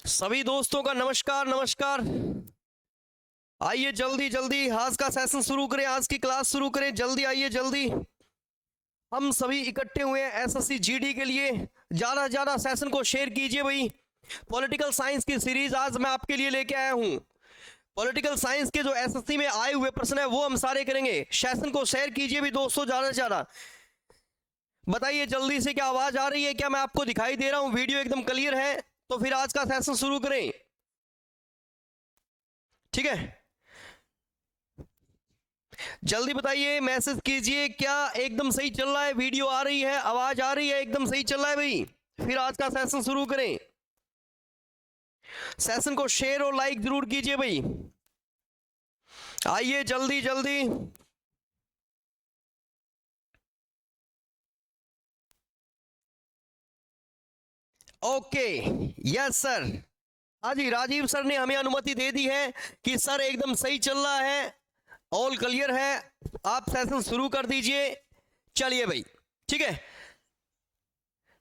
सभी दोस्तों का नमस्कार नमस्कार। आइए जल्दी जल्दी आज का सेशन शुरू करें, आज की क्लास शुरू करें। जल्दी आइए जल्दी। हम सभी इकट्ठे हुए हैं एसएससी जीडी के लिए। ज्यादा ज्यादा सेशन को शेयर कीजिए भाई। पॉलिटिकल साइंस की सीरीज आज मैं आपके लिए लेके आया हूं। पॉलिटिकल साइंस के जो एसएससी में आए हुए प्रश्न है वो हम सारे करेंगे। सेशन को शेयर कीजिए भी दोस्तों ज्यादा से ज्यादा। बताइए जल्दी से, क्या आवाज आ रही है? क्या मैं आपको दिखाई दे रहा हूं? वीडियो एकदम क्लियर है? तो फिर आज का सेशन शुरू करें, ठीक है? जल्दी बताइए, मैसेज कीजिए, क्या एकदम सही चल रहा है? वीडियो आ रही है, आवाज आ रही है, एकदम सही चल रहा है भाई? फिर आज का सेशन शुरू करें। सेशन को शेयर और लाइक जरूर कीजिए भाई। आइए जल्दी जल्दी। Okay, yes sir. हाँ जी, राजीव सर ने हमें अनुमति दे दी है कि सर एकदम सही चल रहा है, ऑल क्लियर है, आप सेशन शुरू कर दीजिए। चलिए भाई, ठीक है,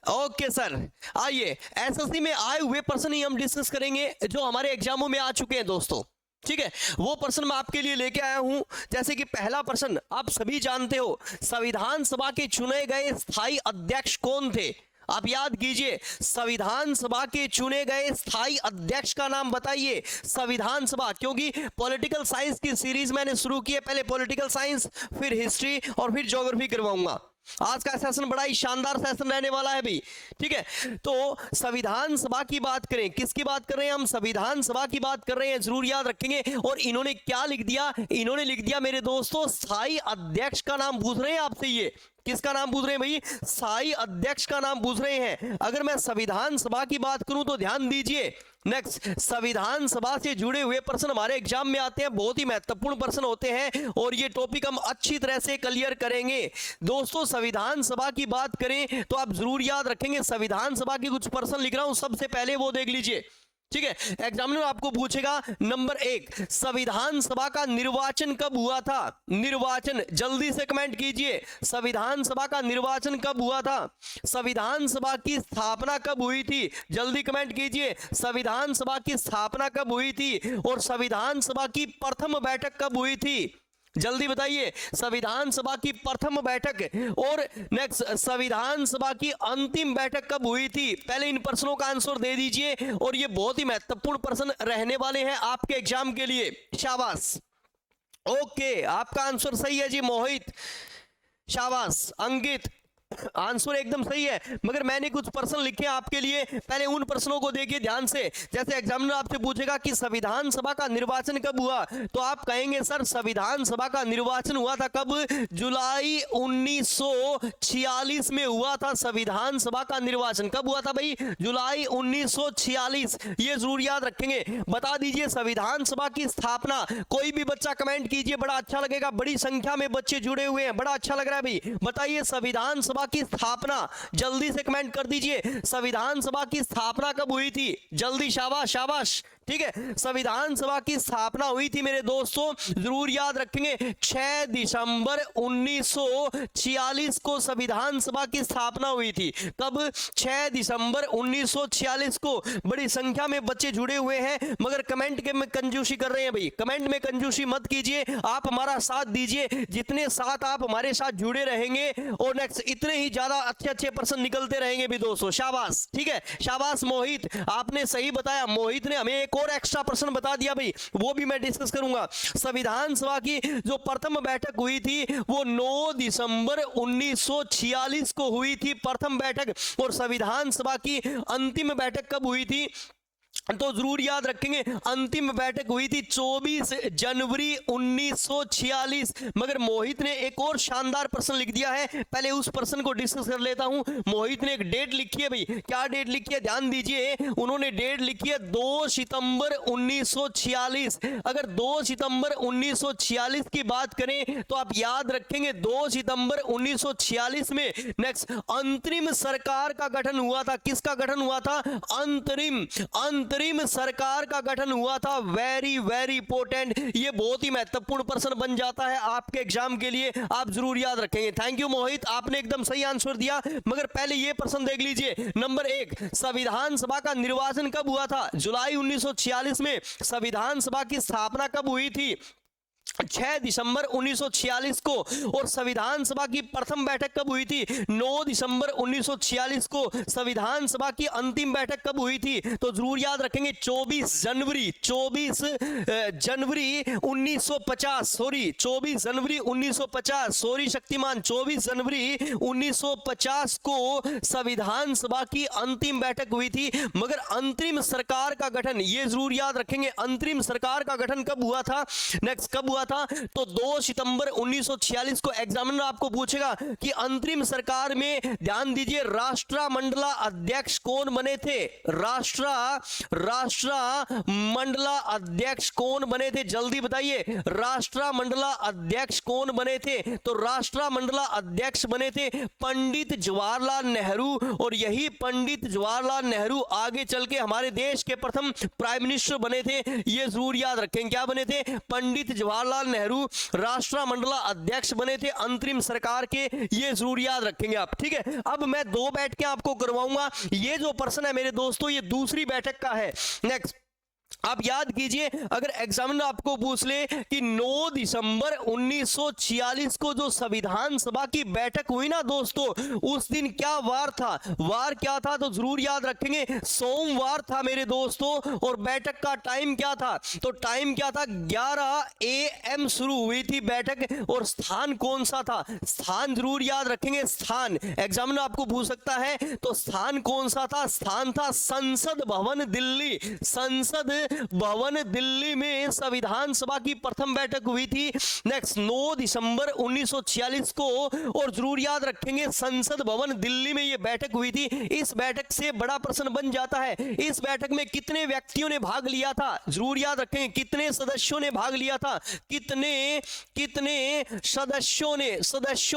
ओके सर। आइए एसएससी में आए हुए प्रश्न ही हम डिस्कस करेंगे जो हमारे एग्जामों में आ चुके हैं दोस्तों, ठीक है? वो प्रश्न मैं आपके लिए लेके आया हूं। जैसे कि पहला प्रश्न आप सभी जानते हो, संविधान सभा के चुने गए स्थायी अध्यक्ष कौन थे? आप याद कीजिए, संविधान सभा के चुने गए स्थायी अध्यक्ष का नाम बताइए। संविधान सभा, क्योंकि पॉलिटिकल साइंस की सीरीज मैंने शुरू की है। पहले पॉलिटिकल साइंस, फिर हिस्ट्री और फिर ज्योग्राफी करवाऊंगा। आज का सेशन बड़ा ही शानदार सेशन रहने वाला है भी, ठीक है? तो संविधान सभा की बात करें, किसकी बात कर रहे हैं हम? संविधान सभा की बात कर रहे हैं, जरूर याद रखेंगे। और इन्होंने क्या लिख दिया? इन्होंने लिख दिया मेरे दोस्तों, स्थायी अध्यक्ष का नाम पूछ रहे हैं आपसे। ये किसका नाम पूछ रहे हैं भाई? स्थायी अध्यक्ष का नाम पूछ रहे हैं। अगर मैं संविधान सभा की बात करूं तो ध्यान दीजिए, नेक्स्ट, संविधान सभा से जुड़े हुए प्रश्न हमारे एग्जाम में आते हैं, बहुत ही महत्वपूर्ण प्रश्न होते हैं और ये टॉपिक हम अच्छी तरह से क्लियर करेंगे दोस्तों। संविधान सभा की बात करें तो आप जरूर याद रखेंगे, संविधान सभा की कुछ प्रश्न लिख रहा हूं, सबसे पहले वो देख लीजिए, ठीक है? एग्जामिनर आपको पूछेगा नंबर 1, संविधान सभा का निर्वाचन कब हुआ था? निर्वाचन, जल्दी से कमेंट कीजिए, संविधान सभा का निर्वाचन कब हुआ था? संविधान सभा की स्थापना कब हुई थी? जल्दी कमेंट कीजिए, संविधान सभा की स्थापना कब हुई थी? और संविधान सभा की प्रथम बैठक कब हुई थी? जल्दी बताइए, संविधान सभा की प्रथम बैठक और नेक्स्ट, संविधान सभा की अंतिम बैठक कब हुई थी? पहले इन प्रश्नों का आंसर दे दीजिए और ये बहुत ही महत्वपूर्ण प्रश्न रहने वाले हैं आपके एग्जाम के लिए। शाबाश, ओके, आपका आंसर सही है जी मोहित, शाबाश। अंकित, आंसर एकदम सही है, मगर मैंने कुछ प्रश्न लिखे आपके लिए, पहले उन प्रश्नों को देखिए ध्यान से। जैसे एग्जामिनर आपसे पूछेगा कि संविधान सभा का निर्वाचन कब हुआ, तो आप कहेंगे सर संविधान सभा का निर्वाचन हुआ था कब? जुलाई 1946 में हुआ था। संविधान सभा का निर्वाचन कब हुआ था भाई? जुलाई 1946। ये जरूर याद रखेंगे। बता दीजिए संविधान सभा की स्थापना, कोई भी बच्चा कमेंट कीजिए, बड़ा अच्छा लगेगा, बड़ी संख्या में बच्चे जुड़े हुए हैं, बड़ा अच्छा लग रहा है भाई। बताइए संविधान सभा की स्थापना, जल्दी से कमेंट कर दीजिए, संविधान सभा की स्थापना कब हुई थी? जल्दी, शाबाश शाबाश, ठीक है? संविधान सभा की स्थापना हुई थी मेरे दोस्तों, जरूर याद रखेंगे, 6 दिसंबर 1946 को संविधान सभा की स्थापना हुई थी। कब? 6 दिसंबर 1946 को। बड़ी संख्या में बच्चे जुड़े हुए हैं, मगर कमेंट के में कंजूसी कर रहे हैं भाई। कमेंट में कंजूसी मत कीजिए, आप हमारा साथ दीजिए। जितने साथ आप हमारे साथ जुड़े रहेंगे और नेक्स्ट इतने ही ज्यादा अच्छे अच्छे प्रश्न निकलते रहेंगे भी दोस्तों। शाबाश, ठीक है, शाबाश मोहित, आपने सही बताया। मोहित ने हमें एक और एक्स्ट्रा प्रश्न बता दिया भाई, वो भी मैं डिस्कस करूंगा। संविधान सभा की जो प्रथम बैठक हुई थी वो 9 दिसंबर 1946 को हुई थी प्रथम बैठक, और संविधान सभा की अंतिम बैठक कब हुई थी? तो जरूर याद रखेंगे, अंतिम बैठक हुई थी 24 जनवरी 1946। मगर मोहित ने एक और शानदार प्रश्न लिख दिया है, पहले उस प्रश्न को डिस्कस कर लेता हूं। मोहित ने एक डेट लिखी है भाई, क्या डेट लिखी है? ध्यान दीजिए, उन्होंने डेट लिखी है 2 सितंबर 1946। अगर 2 सितंबर 1946 की बात करें तो आप याद रखेंगे 2 सितंबर 1946 में नेक्स्ट अंतरिम सरकार का गठन हुआ था। किसका गठन हुआ था? अंतरिम अंतरिम सरकार का गठन हुआ था। वेरी वेरी इंपॉर्टेंट, ये बहुत ही महत्वपूर्ण प्रश्न बन जाता है आपके एग्जाम के लिए, आप जरूर याद रखेंगे। थैंक यू मोहित, आपने एकदम सही आंसर दिया। मगर पहले ये प्रश्न देख लीजिए। नंबर 1, संविधान सभा का निर्वाचन कब हुआ था? जुलाई 1946 में। संविधान सभा की स्थापना कब हुई थी? 6 दिसंबर 1946 को। और संविधान सभा की प्रथम बैठक कब हुई थी? 9 दिसंबर 1946 को। संविधान सभा की अंतिम बैठक कब हुई थी? तो जरूर याद रखेंगे 24 जनवरी 1950, सॉरी 24 जनवरी 1950, सॉरी शक्तिमान, 24 जनवरी 1950 को संविधान सभा की अंतिम बैठक हुई थी। मगर अंतरिम सरकार का गठन, ये जरूर याद रखेंगे, अंतरिम सरकार का गठन कब हुआ था? नेक्स्ट, कब हुआ था? तो 2 सितंबर 1946 को। एग्जामिनर आपको पूछेगा कि अंतरिम सरकार में, ध्यान दीजिए, राष्ट्रमंडला अध्यक्ष कौन बने थे? राष्ट्रमंडला अध्यक्ष कौन बने थे? जल्दी बताइए, राष्ट्रमंडला अध्यक्ष कौन बने थे? तो राष्ट्रमंडला अध्यक्ष बने थे पंडित जवाहरलाल नेहरू। और यही पंडित जवाहरलाल नेहरू आगे चल के हमारे देश के प्रथम प्राइम मिनिस्टर बने थे। ये जरूर याद रखें, क्या बने थे? पंडित जवाहरलाल नेहरू राष्ट्रमंडला अध्यक्ष बने थे अंतरिम सरकार के। ये जरूर याद रखेंगे आप, ठीक है। अब मैं 2 बैठकें आपको करवाऊंगा। ये जो प्रश्न है मेरे दोस्तों, ये दूसरी बैठक का है। नेक्स्ट, आप याद कीजिए, अगर एग्जामिनर आपको पूछ ले कि 9 दिसंबर 1946 को जो संविधान सभा की बैठक हुई ना दोस्तों, उस दिन क्या वार था? वार क्या था? तो जरूर याद रखेंगे, सोमवार था मेरे दोस्तों। और बैठक का टाइम क्या था? तो टाइम क्या था? 11 AM शुरू हुई थी बैठक। और स्थान कौन सा था? स्थान जरूर याद रखेंगे, स्थान एग्जामिनर आपको पूछ सकता है, तो स्थान कौन सा था? स्थान था संसद भवन दिल्ली। संसद भवन दिल्ली में संविधान सभा की प्रथम बैठक हुई थी। नेक्स्ट, 9 दिसंबर 1946 को। और जरूर याद रखेंगे, संसद भवन दिल्ली में यह बैठक हुई थी। इस बैठक से बड़ा प्रश्न बन जाता है, इस बैठक में कितने व्यक्तियों ने भाग लिया था? जरूर याद रखेंगे, कितने सदस्यों ने भाग लिया था? कितने सदस्यों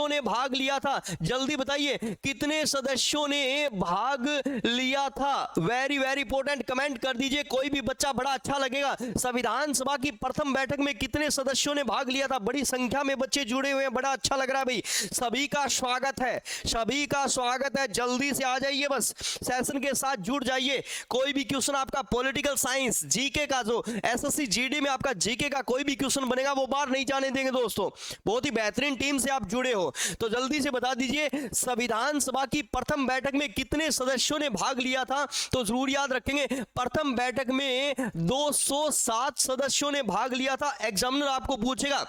ने भाग लिया था? जल्दी बताइए, कितने सदस्यों ने भाग लिया था? वेरी वेरी इंपॉर्टेंट, कमेंट कर दीजिए कोई भी बच्चा, बड़ा अच्छा लगेगा। संविधान सभा की प्रथम बैठक में कितने सदस्यों ने भाग लिया था? बड़ी संख्या में बच्चे जुड़े हुए हैं, बड़ा अच्छा लग रहा है भाई। सभी का स्वागत है, सभी का स्वागत है। जल्दी से आ जाइए, बस सेशन के साथ जुड़ जाइए। कोई भी क्वेश्चन आपका पॉलिटिकल साइंस जीके का, जो एसएससी जीडी में आपका जीके का कोई भी क्वेश्चन बनेगा, वो बाहर नहीं जाने देंगे दोस्तों। बहुत ही बेहतरीन टीम से आप जुड़े हो, तो जल्दी से बता दीजिए संविधान सभा की प्रथम बैठक में कितने सदस्यों ने भाग लिया था? तो जरूर याद रखेंगे, प्रथम बैठक में 207 सदस्यों ने भाग लिया था। एग्जामिनर आपको पूछेगा,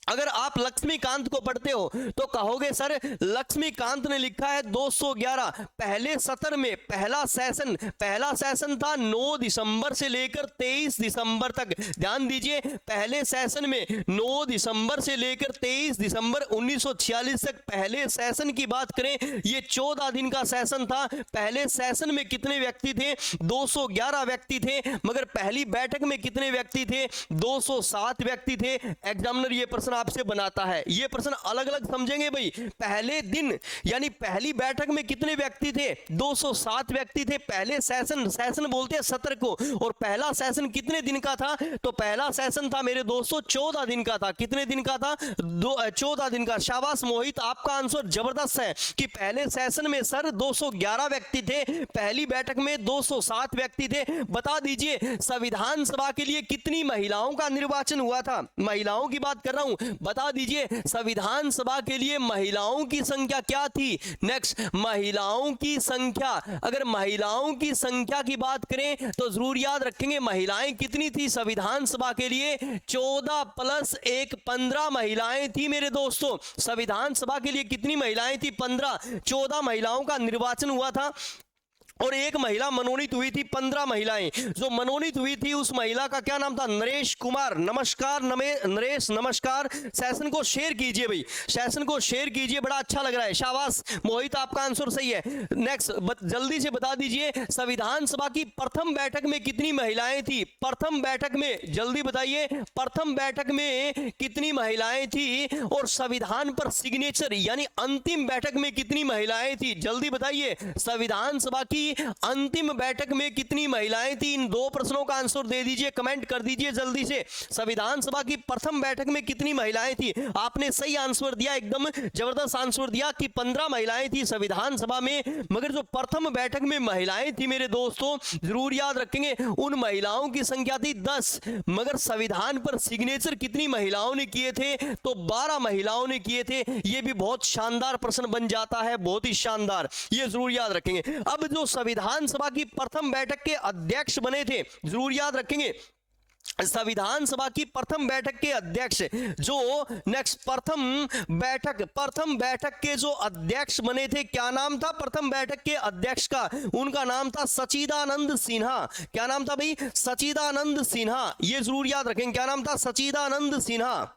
अगर आप लक्ष्मीकांत को पढ़ते हो तो कहोगे सर लक्ष्मीकांत ने लिखा है 211। पहले सत्र में पहला सेशन था 9 दिसंबर से लेकर 23 दिसंबर तक। ध्यान दीजिए, पहले सेशन में 9 दिसंबर से लेकर 23 दिसंबर 1946 तक पहले सेशन की बात करें, ये 14 दिन का सेशन था। पहले सेशन में कितने व्यक्ति थे? 211 व्यक्ति थे। मगर पहली बैठक में कितने व्यक्ति थे? 207 व्यक्ति थे। एग्जामिनर ये प्रश्न आपसे बनाता है, ये प्रश्न अलग अलग समझेंगे भाई। पहले दिन यानी पहली बैठक में कितने व्यक्ति थे? 207 व्यक्ति थे। पहले सेशन बोलते हैं सत्र को। और पहला सेशन कितने दिन का था? तो पहला सेशन था मेरे दोस्तों 14 दिन का था। कितने दिन का था? 14 दिन का। शाबाश मोहित, आपका आंसर जबरदस्त है कि पहले सेशन में सर 211 व्यक्ति थे, पहली बैठक में 207 व्यक्ति थे। बता दीजिए संविधान सभा के लिए कितनी महिलाओं का निर्वाचन हुआ था? महिलाओं की बात कर रहा हूं, बता दीजिए संविधान सभा के लिए महिलाओं की संख्या क्या थी? नेक्स्ट, महिलाओं की संख्या, अगर महिलाओं की संख्या की बात करें तो जरूर याद रखेंगे महिलाएं कितनी थी संविधान सभा के लिए? 14 + 1 15 महिलाएं थी मेरे दोस्तों। संविधान सभा के लिए कितनी महिलाएं थी? 15। 14 महिलाओं का निर्वाचन हुआ था और एक महिला मनोनीत हुई थी। 15 महिलाएं जो मनोनीत हुई थी, उस महिला का क्या नाम था? नरेश कुमार। नमस्कार नरेश, नमस्कार। सेशन को शेयर कीजिए भाई, सेशन को शेयर कीजिए, बड़ा अच्छा लग रहा है। शाबाश मोहित, आपका आंसर सही है। नेक्स्ट, जल्दी से बता दीजिए संविधान सभा की प्रथम बैठक में कितनी महिलाएं थी? प्रथम बैठक में जल्दी बताइए, प्रथम बैठक में कितनी महिलाएं थी? और संविधान पर सिग्नेचर यानी अंतिम बैठक में कितनी महिलाएं थी? जल्दी बताइए। संविधान सभा की की अंतिम बैठक में कितनी महिलाएं थी? इन दो प्रश्नों का आंसर दे दीजिए, कमेंट कर दीजिए जल्दी से। संविधान सभा की प्रथम बैठक में कितनी महिलाएं थी? आपने सही आंसर दिया, एकदम जबरदस्त आंसर दिया कि 15 महिलाएं थी संविधान सभा में। मगर जो प्रथम बैठक में महिलाएं थी मेरे दोस्तों, जरूर याद रखेंगे, उन महिलाओं की संख्या थी 10। मगर संविधान पर सिग्नेचर कितनी महिलाओं ने किए थे? तो 12 महिलाओं ने किए थे। यह भी बहुत शानदार प्रश्न बन जाता है, बहुत ही शानदार, ये जरूर याद रखेंगे। अब जो संविधान सभा की प्रथम बैठक के अध्यक्ष बने थे, जरूर याद रखेंगे, संविधान सभा की प्रथम बैठक के अध्यक्ष जो नेक्स्ट प्रथम बैठक के जो अध्यक्ष बने थे, क्या नाम था प्रथम बैठक के अध्यक्ष का? उनका नाम था सच्चिदानंद सिन्हा। क्या नाम था भाई? सच्चिदानंद सिन्हा। ये जरूर याद रखेंगे, क्या नाम था? सच्चिदानंद सिन्हा।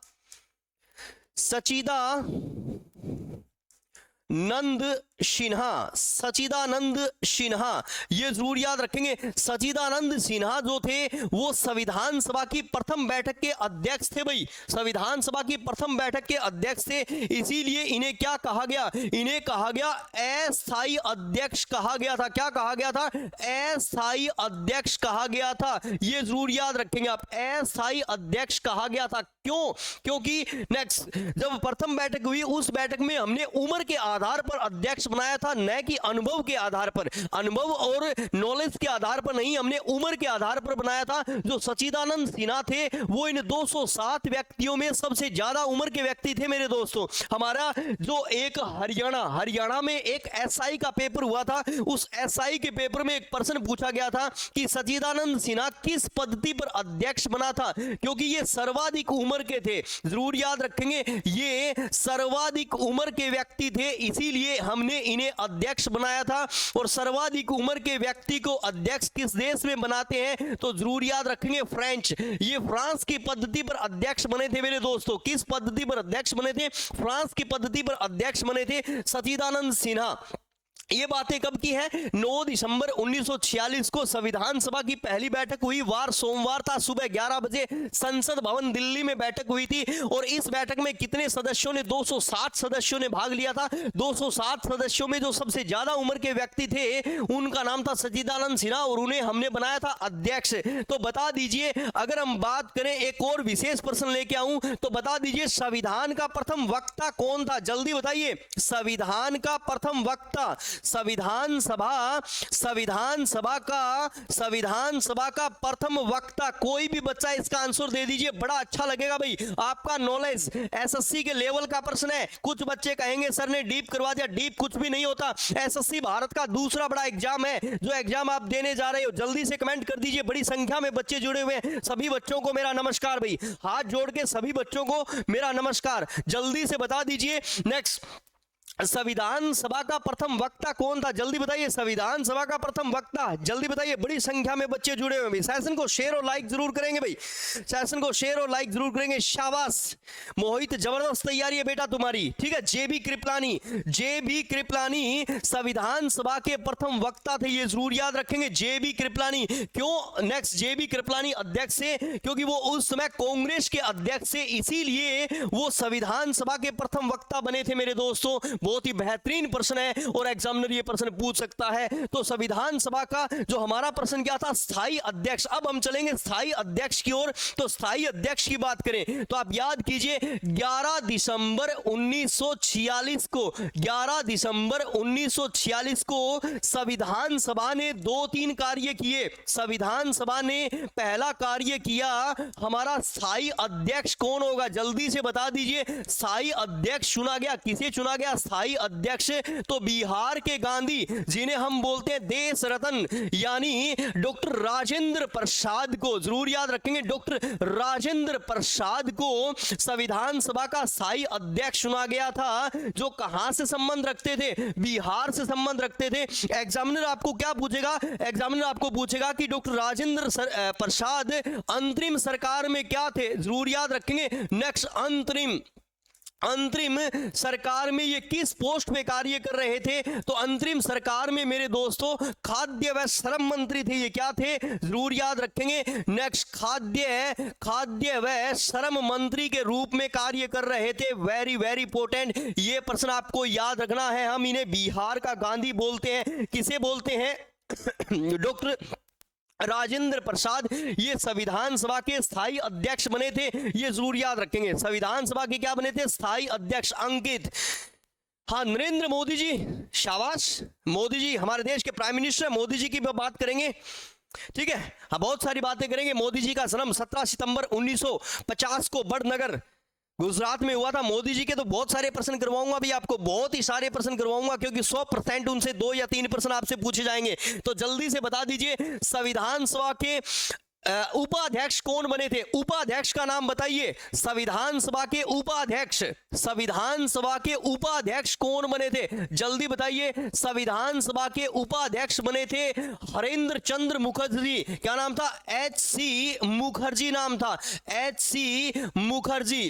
सच्चिदानंद सिन्हा, ये जरूर याद रखेंगे। सच्चिदानंद सिन्हा जो थे वो संविधान सभा की प्रथम बैठक के अध्यक्ष थे भाई, संविधान सभा की प्रथम बैठक के अध्यक्ष थे। इसीलिए इन्हें क्या कहा गया? इन्हें कहा गया अस्थायी अध्यक्ष कहा गया था। क्या कहा गया था? अस्थायी अध्यक्ष कहा गया था। ये जरूर याद रखेंगे आप, अस्थायी अध्यक्ष कहा गया था। क्यों? क्योंकि नेक्स्ट जब प्रथम बैठक हुई, उस बैठक में हमने उम्र के आधार पर अध्यक्ष बनाया था, न कि अनुभव के आधार पर, अनुभव और नॉलेज के आधार पर नहीं, हमने उम्र के आधार पर बनाया था। जो सच्चिदानंद सिन्हा थे वो इन 207 व्यक्तियों में सबसे ज्यादा उम्र के व्यक्ति थे मेरे दोस्तों। हमारा जो एक हरियाणा में एक एसआई का पेपर हुआ था, उस एसआई के पेपर में एक प्रश्न पूछा गया था कि सच्चिदानंद सिन्हा किस पद्धति पर अध्यक्ष बना था, क्योंकि ये सर्वाधिक उम्र के थे। जरूर याद रखेंगे, ये सर्वाधिक उम्र के व्यक्ति थे, इसीलिए हमने इन्हें अध्यक्ष बनाया था। और सर्वाधिक उम्र के व्यक्ति को अध्यक्ष किस देश में बनाते हैं? तो जरूर याद रखेंगे, फ्रेंच। ये फ्रांस की पद्धति पर अध्यक्ष बने थे मेरे दोस्तों। किस पद्धति पर अध्यक्ष बने थे? फ्रांस की पद्धति पर अध्यक्ष बने थे सच्चिदानंद सिन्हा। ये बातें कब की है? 9 दिसंबर 1946 को संविधान सभा की पहली बैठक हुई। वार सोमवार था, सुबह 11 बजे संसद भवन दिल्ली में बैठक हुई थी। और इस बैठक में कितने सदस्यों ने? 207 सदस्यों ने भाग लिया था। 207 सदस्यों में जो सबसे ज्यादा उम्र के व्यक्ति थे उनका नाम था सच्चिदानंद सिन्हा, और उन्हें हमने बनाया था अध्यक्ष। तो बता दीजिए, अगर हम बात करें, एक और विशेष प्रश्न लेके आऊं, तो बता दीजिए संविधान का प्रथम वक्ता कौन था? जल्दी बताइए, संविधान का प्रथम वक्ता, संविधान सभा का प्रथम वक्ता। कोई भी बच्चा इसका आंसर दे दीजिए, बड़ा अच्छा लगेगा भाई। आपका नॉलेज एसएससी के लेवल का प्रश्न है। कुछ बच्चे कहेंगे सर ने डीप करवा दिया, डीप कुछ भी नहीं होता। एसएससी भारत का दूसरा बड़ा एग्जाम है, जो एग्जाम आप देने जा रहे हो। जल्दी से कमेंट कर दीजिए, बड़ी संख्या में बच्चे जुड़े हुए हैं। सभी बच्चों को मेरा नमस्कार भाई, हाथ जोड़ के सभी बच्चों को मेरा नमस्कार। जल्दी से बता दीजिए, नेक्स्ट संविधान सभा का प्रथम वक्ता कौन था? जल्दी बताइए, संविधान सभा का प्रथम वक्ता, जल्दी बताइए। बड़ी संख्या में बच्चे जुड़े हुए हैं। सेशन को शेयर और लाइक जरूर करेंगे भाई, सेशन को शेयर और लाइक जरूर करेंगे। शाबाश मोहित, जबरदस्त तैयारी है बेटा तुम्हारी, ठीक है। जेबी कृपलानी संविधान सभा के प्रथम वक्ता थे, ये जरूर याद रखेंगे। जेबी कृपलानी, क्यों नेक्स्ट जेबी कृपलानी अध्यक्ष थे? क्योंकि वो उस समय कांग्रेस के अध्यक्ष थे, इसीलिए वो संविधान सभा के प्रथम वक्ता बने थे मेरे दोस्तों। बहुत ही बेहतरीन प्रश्न है और एग्जामिनर ये प्रश्न पूछ सकता है। तो संविधान सभा का जो हमारा प्रश्न क्या था? स्थायी अध्यक्ष। अब हम चलेंगे स्थायी अध्यक्ष की ओर। तो स्थायी अध्यक्ष की बात करें तो आप याद कीजिए, 11 दिसंबर 1946 को संविधान सभा ने 2-3 कार्य किए। संविधान सभा ने पहला कार्य किया, हमारा स्थायी अध्यक्ष कौन होगा? जल्दी से बता दीजिए। स्थायी अध्यक्ष चुना गया, किसे चुना गया स्थायी अध्यक्ष? तो बिहार के गांधी, जिन्हें हम बोलते हैं देश रत्न, यानी डॉक्टर राजेंद्र प्रसाद को। जरूर याद रखेंगे, डॉक्टर राजेंद्र प्रसाद को संविधान सभा का स्थायी अध्यक्ष चुना गया था। जो कहां से संबंध रखते थे? बिहार से संबंध रखते थे। एग्जामिनर आपको क्या पूछेगा? एग्जामिनर आपको पूछेगा कि डॉक्टर राजेंद्र प्रसाद अंतरिम सरकार में क्या थे? जरूर याद रखेंगे। नेक्स्ट, अंतरिम सरकार में ये किस पोस्ट पे कार्य कर रहे थे? तो अंतरिम सरकार में मेरे दोस्तों खाद्य व श्रम मंत्री थे। ये क्या थे? जरूर याद रखेंगे। नेक्स्ट, खाद्य व श्रम मंत्री के रूप में कार्य कर रहे थे। वेरी वेरी इंपॉर्टेंट, ये प्रश्न आपको याद रखना है। हम इन्हें बिहार का गांधी बोलते हैं। किसे बोलते हैं? डॉक्टर राजेंद्र प्रसाद ये संविधान सभा के स्थायी अध्यक्ष बने थे, ये जरूर याद रखेंगे। संविधान सभा के क्या बने थे? स्थायी अध्यक्ष। अंकित, हाँ नरेंद्र मोदी जी, शाबाश मोदी जी हमारे देश के प्राइम मिनिस्टर, मोदी जी की बात करेंगे, ठीक है। हाँ बहुत सारी बातें करेंगे। मोदी जी का जन्म 17 सितंबर 1950 को बड़नगर गुजरात में हुआ था। मोदी जी के तो बहुत सारे प्रश्न करवाऊंगा भी आपको, बहुत ही सारे प्रश्न करवाऊंगा, क्योंकि 100% उनसे 2 या 3 प्रश्न आपसे पूछे जाएंगे। तो जल्दी से बता दीजिए संविधान सभा के उपाध्यक्ष कौन बने थे? उपाध्यक्ष का नाम बताइए। संविधान सभा के उपाध्यक्ष, संविधान सभा के उपाध्यक्ष कौन बने थे? जल्दी बताइए। संविधान सभा के उपाध्यक्ष बने थे हरेंद्र चंद्र मुखर्जी। क्या नाम था? HC मुखर्जी नाम था, HC मुखर्जी,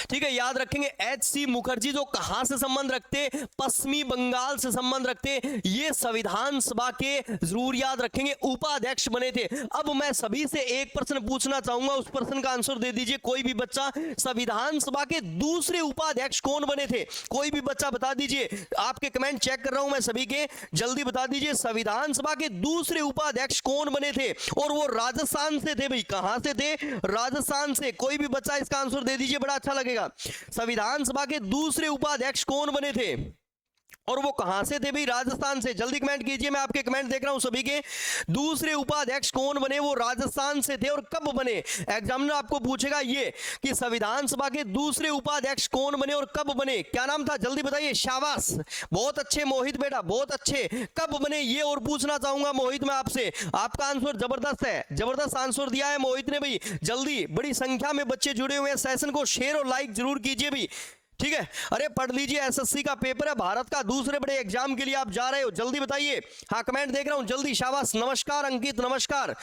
ठीक है, याद रखेंगे। HC मुखर्जी जो कहां से संबंध रखते? पश्चिमी बंगाल से संबंध रखते। ये संविधान सभा के जरूर याद रखेंगे उपाध्यक्ष बने थे। अब मैं सभी से एक प्रश्न पूछना चाहूंगा, उस प्रश्न का आंसर दे दीजिए कोई भी बच्चा। संविधान सभा के दूसरे उपाध्यक्ष कौन बने थे? कोई भी बच्चा बता दीजिए। आपके कमेंट चेक कर रहा हूं मैं सभी के, जल्दी बता दीजिए संविधान सभा के दूसरे उपाध्यक्ष कौन बने थे? और वो राजस्थान से थे भाई। कहां से थे? राजस्थान से। कोई भी बच्चा इसका आंसर दे दीजिए, बड़ा अच्छा लगेगा। संविधान सभा के दूसरे उपाध्यक्ष कौन बने थे और वो कहां से थे भाई? राजस्थान से। जल्दी कमेंट कीजिए, मैं आपके कमेंट देख रहा हूं सभी के। दूसरे उपाध्यक्ष कौन बने? वो राजस्थान से थे। और कब बने? एग्जामिनर आपको पूछेगा ये कि संविधान सभा के दूसरे उपाध्यक्ष कौन बने और कब बने। क्या नाम था? जल्दी बताइए। शाबाश, बहुत अच्छे मोहित बेटा, बहुत अच्छे। कब बने ये और पूछना चाहूंगा मोहित मैं आपसे। आपका आंसर जबरदस्त है, जबरदस्त आंसर दिया है मोहित ने भाई। जल्दी, बड़ी संख्या में बच्चे जुड़े हुए हैं, सेशन को शेयर और लाइक जरूर कीजिए भाई, ठीक है। अरे पढ़ लीजिए, एसएससी का पेपर है, भारत का दूसरे बड़े एग्जाम के लिए आप जा रहे हो। जल्दी बताइए। हाँ कमेंट देख रहा हूं, जल्दी। शाबाश, नमस्कार अंकित, नमस्कार।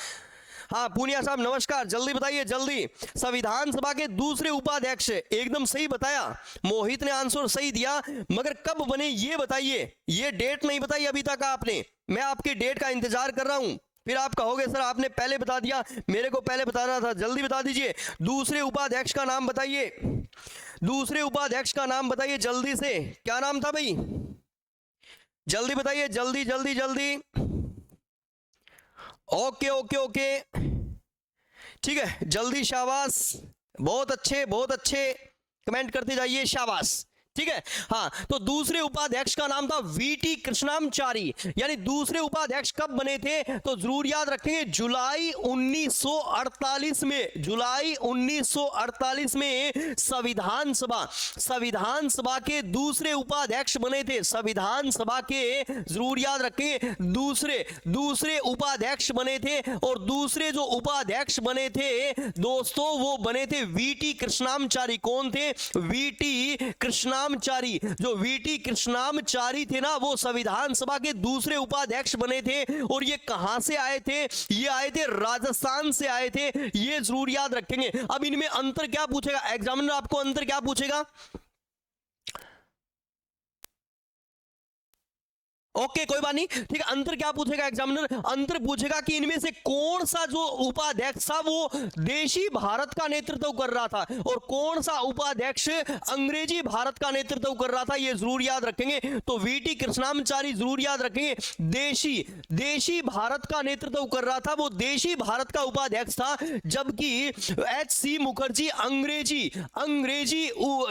हाँ पूनिया साहब नमस्कार। जल्दी बताइए, जल्दी। संविधान सभा के दूसरे उपाध्यक्ष, एकदम सही बताया मोहित ने, आंसर सही दिया, मगर कब बने ये बताइए। ये डेट नहीं बताई अभी तक आपने, मैं आपकी डेट का इंतजार कर रहा हूं। फिर आप कहोगे सर आपने पहले बता दिया, मेरे को पहले बताना था। जल्दी बता दीजिए, दूसरे उपाध्यक्ष का नाम बताइए, दूसरे उपाध्यक्ष का नाम बताइए जल्दी से। क्या नाम था भाई? जल्दी बताइए, जल्दी जल्दी जल्दी। ओके ओके ओके, ठीक है, जल्दी। शाबाश, बहुत अच्छे, बहुत अच्छे कमेंट करते जाइए, शाबाश, ठीक है। हाँ तो दूसरे उपाध्यक्ष का नाम था VT कृष्णामचारी। यानी दूसरे उपाध्यक्ष कब बने थे? तो जरूर याद रखेंगे जुलाई 1948 में, जुलाई 1948 में संविधान सभा के दूसरे उपाध्यक्ष बने थे। संविधान सभा के जरूर याद रखेंगे दूसरे उपाध्यक्ष बने थे। और दूसरे जो उपाध्यक्ष बने थे दोस्तों वो बने थे VT कृष्णामचारी। कौन थे? VT कृष्णामचारी। जो VT कृष्णामचारी थे ना, वो संविधान सभा के दूसरे उपाध्यक्ष बने थे। और ये कहां से आए थे? ये आए थे राजस्थान से आए थे, ये जरूर याद रखेंगे। अब इनमें अंतर क्या पूछेगा एग्जामिनर? आपको अंतर क्या पूछेगा? ओके कोई बात नहीं, ठीक है। अंतर क्या पूछेगा एग्जामिनर? अंतर पूछेगा कि इनमें से कौन सा जो उपाध्यक्ष था वो देशी भारत का नेतृत्व कर रहा था और कौन सा उपाध्यक्ष अंग्रेजी भारत का नेतृत्व कर रहा था, ये जरूर याद रखेंगे। तो VT कृष्णामचारी जरूर याद रखेंगे, देशी भारत का नेतृत्व कर रहा था, वो देशी भारत का उपाध्यक्ष था। जबकि HC मुखर्जी अंग्रेजी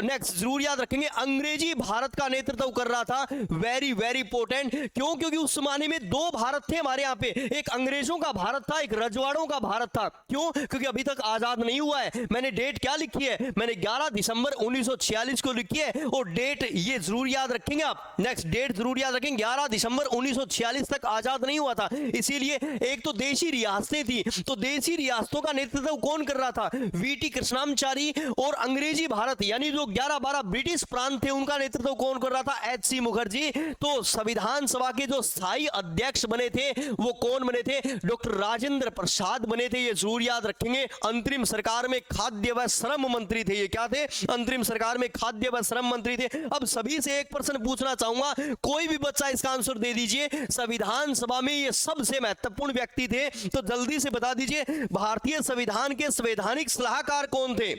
नेक्स्ट जरूर याद रखेंगे, अंग्रेजी भारत का नेतृत्व कर रहा था। Very very important. क्यों? क्योंकि उस जमाने में 2 भारत थे हमारे यहाँ पे, एक अंग्रेजों का भारत था, एक रजवाड़ों का भारत था। क्यों? क्योंकि अभी तक आजाद नहीं हुआ है। मैंने डेट क्या लिखी है? मैंने 11 दिसंबर 1946 को लिखी है। और डेट ये जरूर याद रखेंगे आप, नेक्स्ट डेट जरूर याद रखेंगे, 11 दिसंबर 1946 तक आजाद नहीं हुआ था। इसीलिए एक तो देशी रियासतें थी, तो देशी रियासतों का नेतृत्व कौन कर रहा था? VT कृष्णामचारी। और अंग्रेजी भारत यानी जो 11-12 ब्रिटिश प्रांत थे उनका नेतृत्व कौन कर रहा था? HC मुखर्जी। तो संविधान सभा के जो स्थायी अध्यक्ष बने थे वो कौन बने थे? डॉक्टर राजेंद्र प्रसाद बने थे, ये जरूर याद रखेंगे। अंतरिम सरकार में खाद्य व श्रम मंत्री थे, ये क्या थे? अंतरिम सरकार में खाद्य व श्रम मंत्री थे। अब सभी से एक प्रश्न पूछना चाहूंगा, कोई भी बच्चा इसका आंसर दे दीजिए। संविधान सभा में ये सबसे महत्वपूर्ण व्यक्ति थे, तो जल्दी से बता दीजिए भारतीय संविधान के संवैधानिक सलाहकार कौन थे?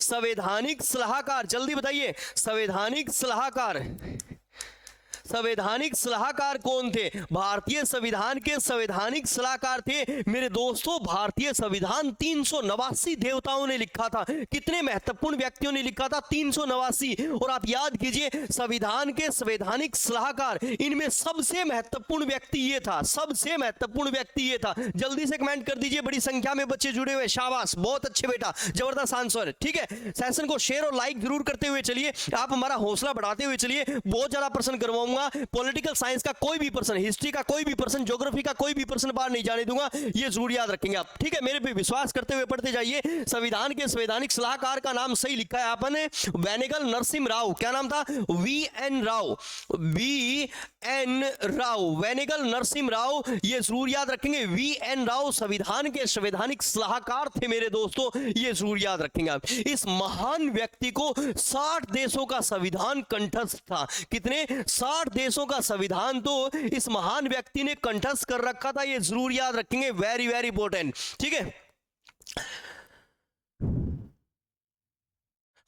संवैधानिक सलाहकार, जल्दी बताइए। संवैधानिक संवैधानिक सलाहकार कौन थे? भारतीय संविधान के संवैधानिक सलाहकार थे मेरे दोस्तों भारतीय संविधान 389 देवताओं ने लिखा था। कितने महत्वपूर्ण व्यक्तियों ने लिखा था? 389। और आप याद कीजिए संविधान के संवैधानिक सलाहकार, इनमें सबसे महत्वपूर्ण व्यक्ति ये था, सबसे महत्वपूर्ण व्यक्ति ये था। जल्दी से कमेंट कर दीजिए, बड़ी संख्या में बच्चे जुड़े हुए, शाबाश, बहुत अच्छे बेटा, जबरदस्त आंसर। ठीक है, सेशन को शेयर और लाइक जरूर करते हुए चलिए, आप हमारा हौसला बढ़ाते हुए चलिए। बहुत ज्यादा प्रश्न करवाऊंगा, पॉलिटिकल साइंस का कोई भी प्रश्न, हिस्ट्री का कोई भी प्रश्न, ज्योग्राफी का कोई भी प्रश्न बाहर नहीं जाने दूंगा, ये जरूर याद रखेंगे आप। ठीक है, मेरे पे विश्वास करते हुए पढ़ते जाइए। संविधान के संवैधानिक सलाहकार का नाम सही लिखा है आपने, वेनेगल नरसिम्हा राव। क्या नाम था? वीएन राव, वीएन राव, वेनेगल नरसिम्हा राव, ये जरूर याद रखेंगे। वीएन राव संविधान के संवैधानिक सलाहकार थे मेरे दोस्तों, ये जरूर याद रखेंगे आप। इस महान व्यक्ति को 60 देशों का संविधान कंठस्थ था। कितने? 60 देशों का संविधान तो इस महान व्यक्ति ने कंठस्थ कर रखा था, ये जरूर याद रखेंगे, वेरी वेरी इंपॉर्टेंट। ठीक है,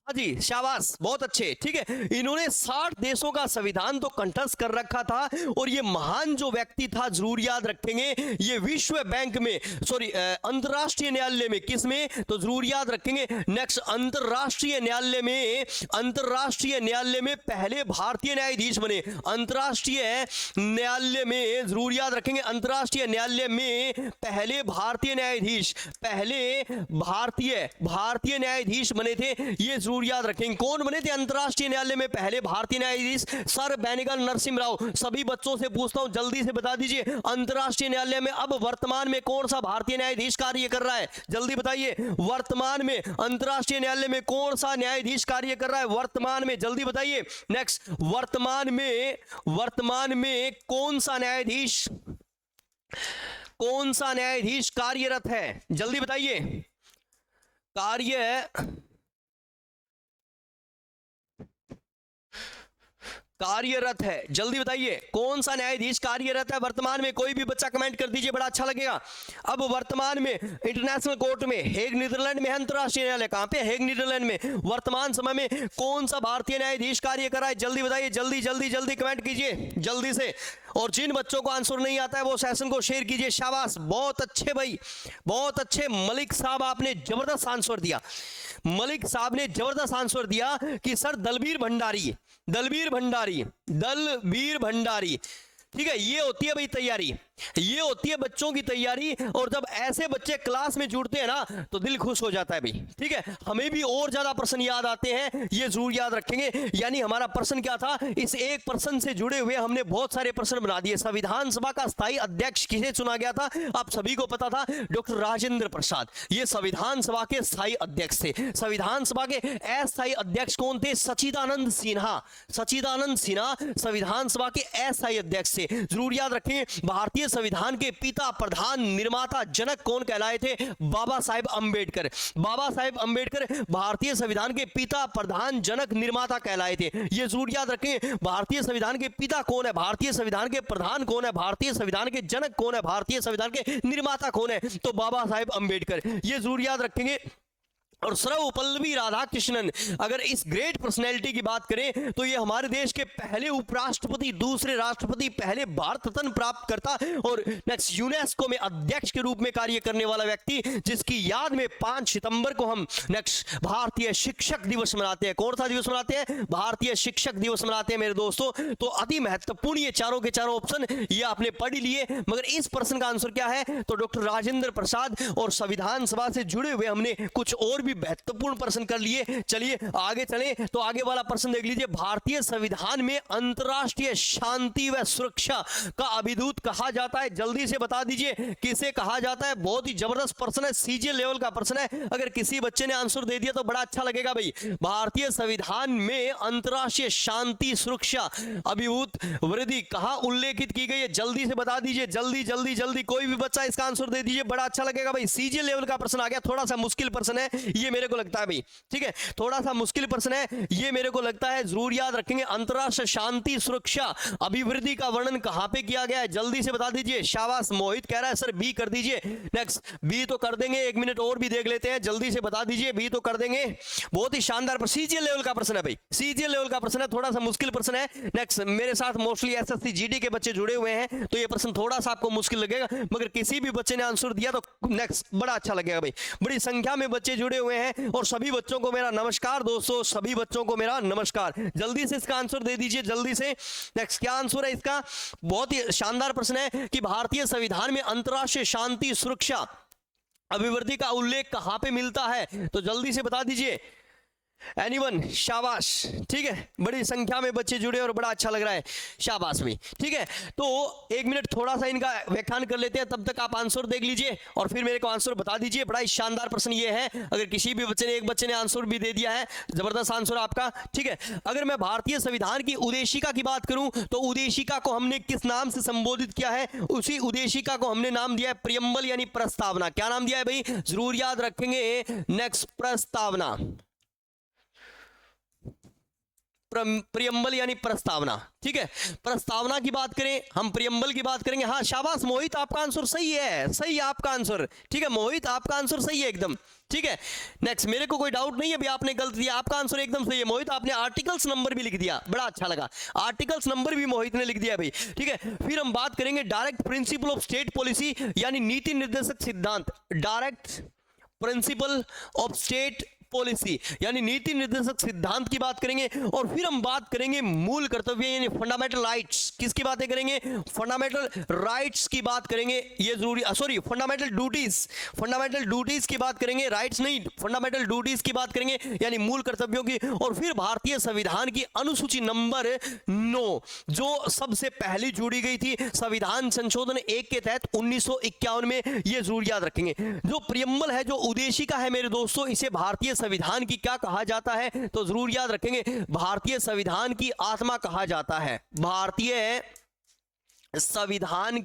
हाँ जी, शाबाश, बहुत अच्छे। ठीक है, इन्होंने 60 देशों का संविधान तो कंठस्थ कर रखा था। और ये महान जो व्यक्ति था जरूर याद रखेंगे, ये विश्व बैंक में, सॉरी अंतरराष्ट्रीय न्यायालय में, किस में? तो जरूर याद रखेंगे। नेक्स्ट, अंतरराष्ट्रीय न्यायालय में, अंतरराष्ट्रीय न्यायालय में पहले भारतीय न्यायाधीश बने। अंतरराष्ट्रीय न्यायालय में जरूर याद रखेंगे, अंतरराष्ट्रीय न्यायालय में पहले भारतीय न्यायाधीश, पहले भारतीय न्यायाधीश बने थे, ये जरूर याद रखेंगे। कौन बने थे अंतरराष्ट्रीय न्यायालय में पहले भारतीय न्यायाधीश? सर वेनेगल नरसिम्हा राव। सभी बच्चों से पूछता हूं, जल्दी से बता दीजिए, अंतरराष्ट्रीय न्यायालय में अब वर्तमान में कौन सा भारतीय न्यायाधीश कार्य कर रहा है? जल्दी बताइए, वर्तमान में अंतरराष्ट्रीय न्यायालय में कौन सा न्यायाधीश कार्य कर रहा है वर्तमान में? जल्दी बताइए। नेक्स्ट, वर्तमान में कौन सा न्यायाधीश कार्यरत है? जल्दी बताइए, कार्यरत है, जल्दी बताइए, कौन सा न्यायाधीश कार्यरत है वर्तमान में? कोई भी बच्चा कमेंट कर दीजिए, बड़ा अच्छा लगेगा। अब वर्तमान में इंटरनेशनल कोर्ट में, हेग नीदरलैंड में, अंतरराष्ट्रीय न्यायालय कहां पे? हेग नीदरलैंड में। वर्तमान समय में कौन सा भारतीय न्यायाधीश कार्य कर रहा है? जल्दी बताइए, जल्दी जल्दी जल्दी कमेंट कीजिए जल्दी से। और जिन बच्चों को आंसर नहीं आता है वो सेशन को शेयर कीजिए। शाबाश, बहुत अच्छे भाई, बहुत अच्छे। मलिक साहब आपने जबरदस्त आंसर दिया, मलिक साहब ने जबरदस्त आंसर दिया कि सर दलबीर भंडारी। ठीक है, ये होती है भाई तैयारी, ये होती है बच्चों की तैयारी। और जब ऐसे बच्चे क्लास में जुड़ते हैं ना तो दिल खुश हो जाता है भाई। ठीक है, हमें भी और ज्यादा प्रश्न याद आते हैं, ये जरूर याद रखेंगे। यानी हमारा प्रश्न क्या था? इस एक प्रश्न से जुड़े हुए हमने बहुत सारे प्रश्न बना दिए। संविधान सभा का स्थायी अध्यक्ष किसे चुना गया था? आप सभी को पता था, डॉक्टर राजेंद्र प्रसाद, ये संविधान सभा के स्थायी अध्यक्ष थे। संविधान सभा के अस्थायी अध्यक्ष कौन थे? सच्चिदानंद सिन्हा संविधान सभा के अस्थायी अध्यक्ष थे, जरूर याद रखें। भारतीय संविधान के पिता, प्रधान, निर्माता, जनक कौन कहलाए थे? बाबा साहेब अंबेडकर। भारतीय संविधान के पिता, प्रधान, जनक, निर्माता कहलाए थे, ये जरूर याद रखें। भारतीय संविधान के पिता कौन है? भारतीय संविधान के प्रधान कौन है? भारतीय संविधान के जनक कौन है? भारतीय संविधान के निर्माता कौन है? तो बाबा साहेब अंबेडकर, ये जरूर याद रखेंगे। और सर्वपल्लवी राधाकृष्णन, अगर इस ग्रेट पर्सनैलिटी की बात करें तो ये हमारे देश के पहले उपराष्ट्रपति, दूसरे राष्ट्रपति, पहले भारत रत्न प्राप्त करता और नेक्स्ट यूनेस्को में अध्यक्ष के रूप में कार्य करने वाला व्यक्ति, जिसकी याद में 5 सितंबर को हम नेक्स्ट भारतीय शिक्षक दिवस मनाते हैं। कौन सा दिवस मनाते हैं? भारतीय शिक्षक दिवस मनाते हैं मेरे दोस्तों। तो अति महत्वपूर्ण ये चारों के चारों ऑप्शन ये आपने पढ़ लिए, मगर इस प्रश्न का आंसर क्या है? तो डॉक्टर राजेंद्र प्रसाद। और संविधान सभा से जुड़े हुए हमने कुछ और भी महत्वपूर्ण प्रश्न कर लिए। चलिए आगे चले, तो आगे वाला प्रश्न देख लीजिए। भारतीय संविधान में अंतरराष्ट्रीय शांति व सुरक्षा का अभिदूत कहा जाता है, जल्दी से बता दीजिए किसे कहा जाता है। बहुत ही जबरदस्त प्रश्न है, सीजे लेवल का प्रश्न है। अगर किसी बच्चे ने आंसर दे दिया तो बड़ा अच्छा लगेगा भाई। भारतीय संविधान में अंतरराष्ट्रीय शांति सुरक्षा अभिभूत वृद्धि कहां उल्लेखित की गई है? जल्दी से बता दीजिए, जल्दी जल्दी जल्दी। कोई भी बच्चा इसका आंसर दे दीजिए, बड़ा अच्छा लगेगा भाई। सीजे लेवल का प्रश्न आ गया, थोड़ा सा मुश्किल प्रश्न है, ये मेरे को लगता है भाई, ठीक है, थोड़ा सा मुश्किल प्रश्न है ये, मेरे को लगता है जरूर याद रखेंगे। अंतरराष्ट्रीय शांति सुरक्षा अभिवृद्धि का वर्णन कहां पे किया गया है, जल्दी से बता दीजिए। शाबाश, मोहित कह रहा है सर बी कर दीजिए। नेक्स्ट, बी तो कर देंगे, 1 मिनट और भी देख लेते हैं, जल्दी से बता दीजिए, बी तो कर देंगे। बहुत ही शानदार सीजीएल लेवल का प्रश्न है भाई, सीजीएल लेवल का प्रश्न है, थोड़ा सा मुश्किल प्रश्न है। नेक्स्ट, मेरे साथ मोस्टली एसएससी जीडी के बच्चे जुड़े हुए हैं, तो ये प्रश्न थोड़ा सा आपको मुश्किल लगेगा, मगर किसी भी बच्चे ने आंसर दिया तो नेक्स्ट बड़ा अच्छा लगेगा भाई। बड़ी संख्या में बच्चे जुड़े हुए हैं और सभी बच्चों को मेरा नमस्कार दोस्तों, सभी बच्चों को मेरा नमस्कार। जल्दी से इसका आंसर दे दीजिए, जल्दी से। नेक्स्ट, क्या आंसर है इसका? बहुत ही शानदार प्रश्न है कि भारतीय संविधान में अंतरराष्ट्रीय शांति सुरक्षा अभिवृद्धि का उल्लेख कहां पे मिलता है, तो जल्दी से बता दीजिए। एनीवन, शाबाश, ठीक है, बड़ी संख्या में बच्चे जुड़े और बड़ा अच्छा लग रहा है, शाबाश भी, ठीक है। तो 1 मिनट थोड़ा सा इनका व्याख्यान कर लेते हैं, तब तक आप आंसर देख लीजिए और फिर मेरे को आंसर बता दीजिए। बड़ा ही शानदार प्रश्न ये है, अगर किसी भी बच्चे ने, एक बच्चे ने आंसर भी दे दिया है, जबरदस्त आंसर आपका, ठीक है। अगर मैं भारतीय संविधान की उद्देशिका की बात करूं तो उद्देशिका को हमने किस नाम से संबोधित किया है? उसी उद्देशिका को हमने नाम दिया है प्रियम्बल यानी प्रस्तावना। क्या नाम दिया है भाई? जरूर याद रखेंगे। नेक्स्ट, प्रस्तावना, प्रियम्बल यानी प्रस्तावना, ठीक है। प्रस्तावना की बात करें, हम प्रियम्बल की बात करेंगे। हाँ शाबाश मोहित, आपका आंसर सही है, सही है आपका आंसर, ठीक है मोहित, आपका आंसर सही है एकदम, ठीक है। नेक्स्ट, मेरे को कोई डाउट नहीं है अभी आपने गलत दिया, आपका आंसर एकदम सही है मोहित। आपने आर्टिकल्स नंबर भी लिख दिया, बड़ा अच्छा लगा, आर्टिकल्स नंबर भी मोहित ने लिख दिया भाई, ठीक है। फिर हम बात करेंगे direct principle of state policy यानी नीति निर्देशक सिद्धांत, direct principle of state policy यानी नीति निर्देशक सिद्धांत की बात करेंगे। और फिर हम बात करेंगे मूल कर्तव्य यानी फंडामेंटल राइट्स, किसकी बातें करेंगे? फंडामेंटल राइट्स की बात करेंगे, ये जरूरी, sorry fundamental duties, fundamental duties की बात करेंगे, राइट्स नहीं, फंडामेंटल ड्यूटीज की बात करेंगे यानी मूल कर्तव्यों की। और फिर भारतीय संविधान की अनुसूची नंबर 9 जो सबसे पहली जोड़ी गई थी संविधान संशोधन 1 के तहत 1951 में, ये जरूर याद रखेंगे। जो प्रियम्बल है, जो उद्देशिका है मेरे दोस्तों, इसे भारतीय संविधान की क्या कहा जाता है? तो जरूर याद रखेंगे, भारतीय संविधान की आत्मा कहा जाता है, भारतीय संविधान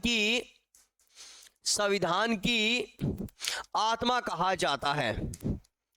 की आत्मा कहा जाता है,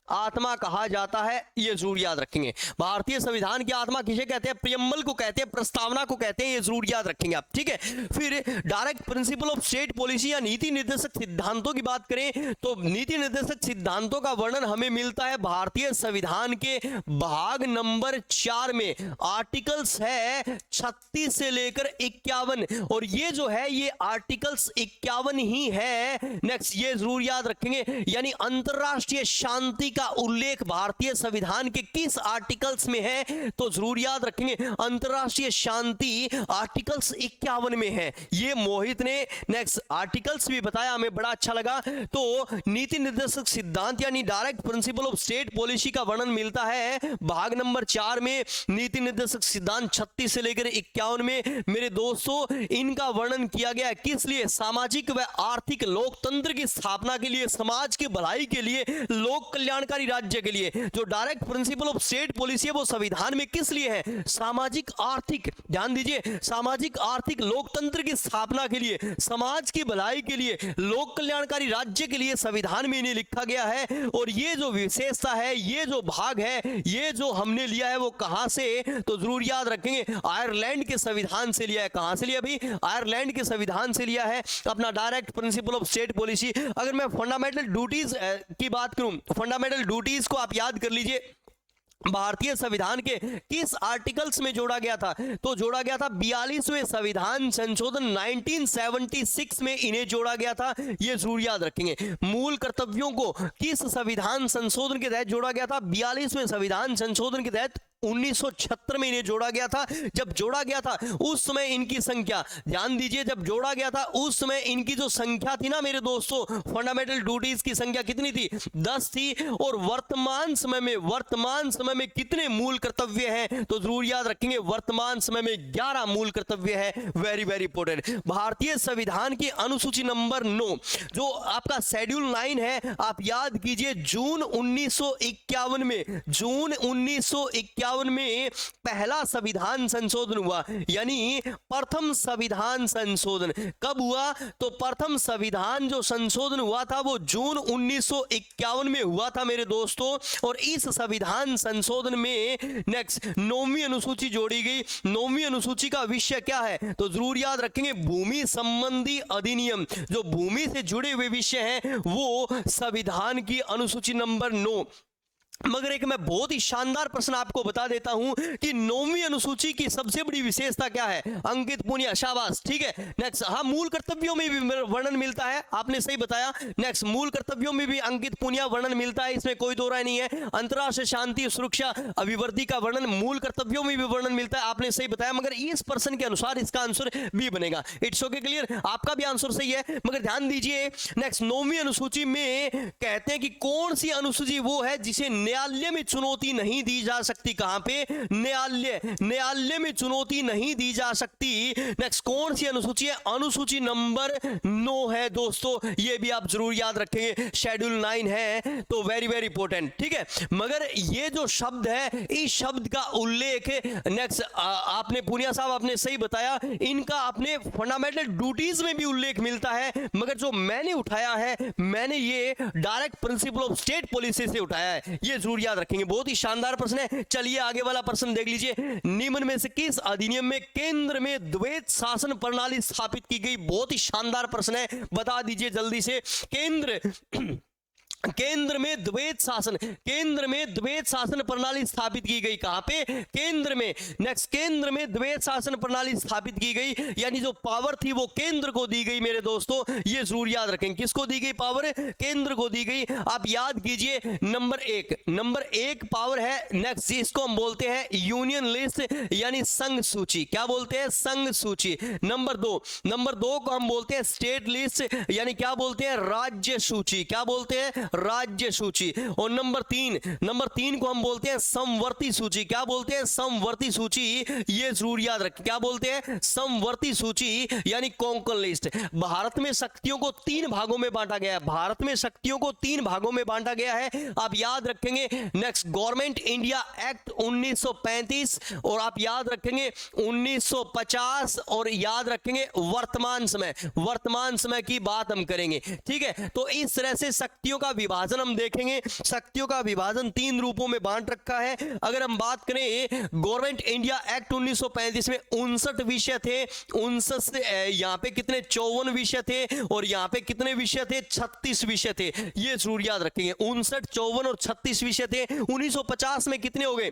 आत्मा कहा जाता है, ये जरूर याद रखेंगे। भारतीय संविधान की आत्मा किसे कहते हैं? प्रियम्बल को कहते हैं, प्रस्तावना को कहते हैं, ये जरूर याद रखेंगे आप, ठीक है। फिर direct principle of state policy या नीति निर्देशक सिद्धांतों की बात करें तो नीति निर्देशक सिद्धांतों का वर्णन हमें मिलता है भारतीय संविधान के भाग नंबर 4 में, आर्टिकल्स है 36 से लेकर 51, और ये जो है ये आर्टिकल्स 51 ही है। नेक्स्ट, ये जरूर याद रखेंगे, यानी अंतरराष्ट्रीय शांति का उल्लेख भारतीय संविधान के किस आर्टिकल्स में है? तो जरूर याद रखेंगे, अंतरराष्ट्रीय शांति आर्टिकल्स 51 में है, ये मोहित ने नेक्स्ट आर्टिकल्स भी बताया, हमें बड़ा अच्छा लगा। तो नीति निर्देशक सिद्धांत यानी direct principle of state policy का वर्णन मिलता है भाग नंबर 4 में, नीति निर्देशक सिद्धांत 36 से लेकर 51 में। मेरे दोस्तों, इनका वर्णन किया गया है किस लिए? सामाजिक व आर्थिक लोकतंत्र की स्थापना के लिए, समाज की भलाई के लिए, लोक कल्याणकारी राज्य के लिए। जो direct principle of state policy है वो संविधान में किस लिए है? सामाजिक आर्थिक, ध्यान दीजिए, सामाजिक आर्थिक लोकतंत्र की स्थापना के लिए, समाज की भलाई के लिए, लोक कल्याणकारी राज्य के लिए संविधान में इन्हें लिखा गया है। और ये जो विशेषता है, ये जो भाग है, ये जो हमने लिया है वो कहां से? तो जरूर याद रखेंगे, आयरलैंड के संविधान से लिया है। कहां से लिया भाई? आयरलैंड के संविधान से लिया है अपना direct principle of state policy. अगर मैं फंडामेंटल ड्यूटीज की बात करूं, फंडामेंटल ड्यूटीज को आप याद कर लीजिए, भारतीय संविधान के किस आर्टिकल्स में जोड़ा गया था? तो जोड़ा गया था 42वें संविधान संशोधन 1976 में इन्हें जोड़ा गया था, ये जरूर याद रखेंगे। मूल कर्तव्यों को किस संविधान संशोधन के तहत जोड़ा गया था? 42वें संविधान संशोधन के तहत 1976 में इन्हें जोड़ा गया था। जब जोड़ा गया था उस समय इनकी संख्या, ध्यान दीजिए, जब जोड़ा गया था उस समय इनकी जो संख्या थी ना मेरे दोस्तों, फंडामेंटल ड्यूटीज की संख्या कितनी थी? 10 थी। और वर्तमान समय में कितने मूल कर्तव्य हैं? तो जरूर याद रखेंगे, वर्तमान समय में 11 मूल कर्तव्य है। Very very important. भारतीय संविधान की अनुसूची नंबर 9 जो आपका शेड्यूल 9 है, आप याद कीजिए, जून 1951 में 1951 में पहला संविधान संशोधन हुआ, यानी प्रथम संविधान संशोधन कब हुआ? तो प्रथम संविधान जो संशोधन हुआ था वो जून 1951 में हुआ था मेरे दोस्तों। और इस संविधान संशोधन में नेक्स्ट 9वीं अनुसूची जोड़ी गई। 9वीं अनुसूची का विषय क्या है? तो जरूर याद रखेंगे भूमि संबंधी अधिनियम। जो भूमि से जुड़े हुए विषय हैं वो संविधान की अनुसूची नंबर 9। मगर एक मैं बहुत ही शानदार प्रश्न आपको बता देता हूं कि 9वीं अनुसूची की सबसे बड़ी विशेषता क्या है? अंकित पुनिया, शाबाश, ठीक है। नेक्स्ट, हाँ, मूल कर्तव्यों में भी वर्णन मिलता है, आपने सही बताया। नेक्स्ट, मूल कर्तव्यों में भी अंकित पुनिया वर्णन मिलता है, इसमें कोई दो राय नहीं है। अंतर्राष्ट्रीय शांति, सुरक्षा, अभिवृद्धि का वर्णन मूल कर्तव्यों में भी वर्णन मिलता है, आपने सही बताया। मगर इस प्रश्न के अनुसार इसका आंसर बी बनेगा। इट्स ओके, क्लियर, आपका भी आंसर सही है। मगर ध्यान दीजिए, नेक्स्ट 9वीं अनुसूची में कहते हैं कि कौन सी अनुसूची वो है जिसे न्यायालय में चुनौती नहीं दी जा सकती। कहां पे? न्यायालय में चुनौती नहीं दी जा सकती। नेक्स्ट, कौन सी अनुसूची है? अनुसूची नंबर 9 है दोस्तों, ये भी आप जरूर याद रखेंगे। शेड्यूल 9 है, तो वेरी वेरी इंपॉर्टेंट, ठीक है। मगर ये जो शब्द है, इस शब्द का उल्लेख नेक्स्ट आपने पुनिया साहब आपने सही बताया, इनका अपने फंडामेंटल ड्यूटीज में भी उल्लेख मिलता है। मगर जो मैंने उठाया है, मैंने ये direct principle of state policy से उठाया है, ये जरूर याद रखेंगे। बहुत ही शानदार प्रश्न है। चलिए आगे वाला प्रश्न देख लीजिए। निम्न में से किस अधिनियम में केंद्र में द्वैत शासन प्रणाली स्थापित की गई? बहुत ही शानदार प्रश्न है, बता दीजिए जल्दी से। केंद्र में द्वैत शासन प्रणाली स्थापित की गई। कहां पे? केंद्र में। नेक्स्ट, केंद्र में द्वैत शासन प्रणाली स्थापित की गई, यानी जो पावर थी वो केंद्र को दी गई मेरे दोस्तों, ये जरूर याद रखें। किसको दी गई पावर? केंद्र को दी गई। आप याद कीजिए, नंबर एक पावर है नेक्स्ट, जिसको हम बोलते हैं यूनियन लिस्ट, यानी संघ सूची। क्या बोलते हैं? संघ सूची। नंबर दो को हम बोलते हैं स्टेट लिस्ट, यानी क्या बोलते हैं? राज्य सूची। क्या बोलते हैं? राज्य सूची। और नंबर तीन को हम बोलते हैं समवर्ती सूची। क्या बोलते हैं? समवर्ती सूची। ये जरूर याद रखें, क्या बोलते हैं? समवर्ती सूची, यानी कॉन्कर लिस्ट। भारत में शक्तियों को 3 भागों में बांटा गया है। आप याद रखेंगे नेक्स्ट, गवर्नमेंट इंडिया एक्ट 1935, और आप याद रखेंगे 1950, और याद रखेंगे वर्तमान समय की बात हम करेंगे, ठीक है। तो इस तरह से शक्तियों का विभाजन हम देखेंगे। शक्तियों का विभाजन 3 रूपों में बांट रखा है। अगर हम बात करें गवर्नमेंट इंडिया एक्ट 1935 में 59 विषय थे। 59 से यहां पे कितने? 54 विषय थे, और यहां पे कितने विषय थे? 36 विषय थे। ये जरूर याद रखेंगे, 59, 54 और 36 विषय थे। 1950 में कितने हो गए?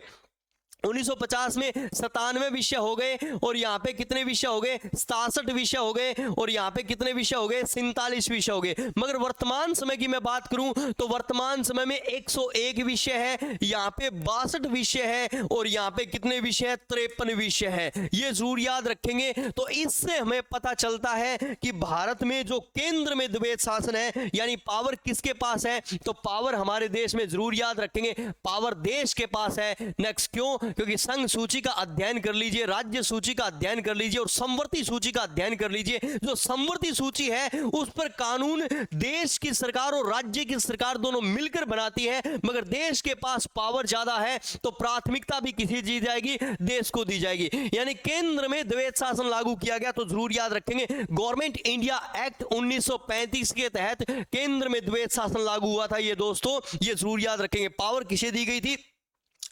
1950 में 97 विषय हो गए, और यहां पे कितने विषय हो गए? 67 विषय हो गए, और यहां पे कितने विषय हो गए? 47 विषय हो गए। मगर वर्तमान समय की मैं बात करूं तो वर्तमान समय में 101 विषय है, यहां पे 62 विषय है, और यहां पे कितने विषय है? 53 विषय है। ये जरूर याद रखेंगे। तो इससे हमें पता चलता है कि भारत में जो केंद्र में द्वैत शासन है, यानी पावर किसके पास है? तो पावर हमारे देश में, जरूर याद रखेंगे, पावर देश के पास है। नेक्स्ट, क्यों? क्योंकि संघ सूची का अध्ययन कर लीजिए, राज्य सूची का अध्ययन कर लीजिए, और समवर्ती सूची का अध्ययन कर लीजिए। जो समवर्ती सूची है उस पर कानून देश की सरकार और राज्य की सरकार दोनों मिलकर बनाती है। मगर देश के पास पावर ज्यादा है, तो प्राथमिकता भी किसी दी जाएगी? देश को दी जाएगी। यानी केंद्र में द्वैत शासन लागू किया गया। तो जरूर याद रखेंगे, गवर्नमेंट इंडिया एक्ट 1935 के तहत केंद्र में द्वैत शासन लागू हुआ था। ये दोस्तों, ये जरूर याद रखेंगे। पावर किसे दी गई थी?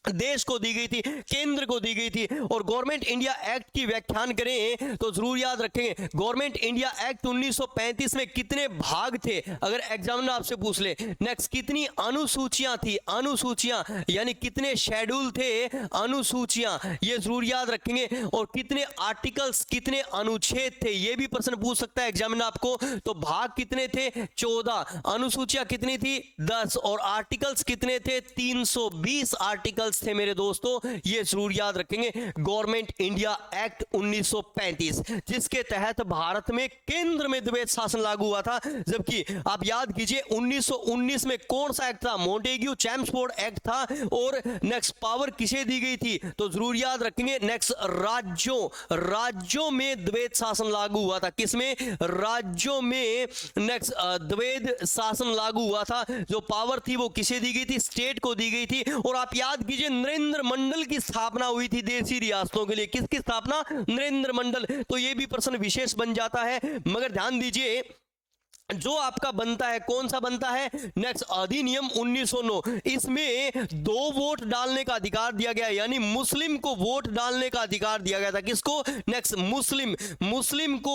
देश को दी गई थी, केंद्र को दी गई थी। और गवर्नमेंट इंडिया एक्ट की व्याख्यान करें तो जरूर याद रखेंगे, गवर्नमेंट इंडिया एक्ट 1935 में कितने भाग थे? अगर एग्जामिनर आपसे पूछ ले। नेक्स्ट, कितनी अनुसूचियां थी? अनुसूचियां यानी कितने शेड्यूल थे? अनुसूचियां, ये जरूर याद रखेंगे। और कितने आर्टिकल्स, कितने अनुच्छेद थे? ये भी प्रश्न पूछ सकता है एग्जामिनर आपको। तो भाग कितने थे? 14। अनुसूचियां कितनी थी? 10। और आर्टिकल्स कितने थे? 320 आर्टिकल थे मेरे दोस्तों। ये जरूर याद रखेंगे। गवर्नमेंट इंडिया एक्ट 1935, जिसके तहत भारत में केंद्र में द्वैत शासन लागू हुआ था। जबकि आप याद कीजिए 1919 में कौन सा एक्ट था? मोंटेग्यू चैम्सफोर्ड एक्ट था। और नेक्स्ट, पावर किसे दी गई थी? तो जरूर याद रखेंगे, नेक्स्ट, राज्यों में द्वैत शासन लागू हुआ था। किसमें? राज्यों में नेक्स्ट द्वैत शासन लागू हुआ था। जो पावर थी वो किसे दी गई थी? स्टेट को दी गई थी। और आप याद कीजिए दीजिए नरेंद्र मंडल की स्थापना हुई थी देशी रियासतों के लिए। किसकी स्थापना? नरेंद्र मंडल। तो ये भी प्रश्न विशेष बन जाता है। मगर ध्यान दीजिए जो आपका बनता है, कौन सा बनता है? नेक्स्ट, अधिनियम 1909। इसमें 2 वोट डालने का अधिकार दिया गया, यानी मुस्लिम को वोट डालने का अधिकार दिया गया था। किसको? नेक्स्ट, मुस्लिम को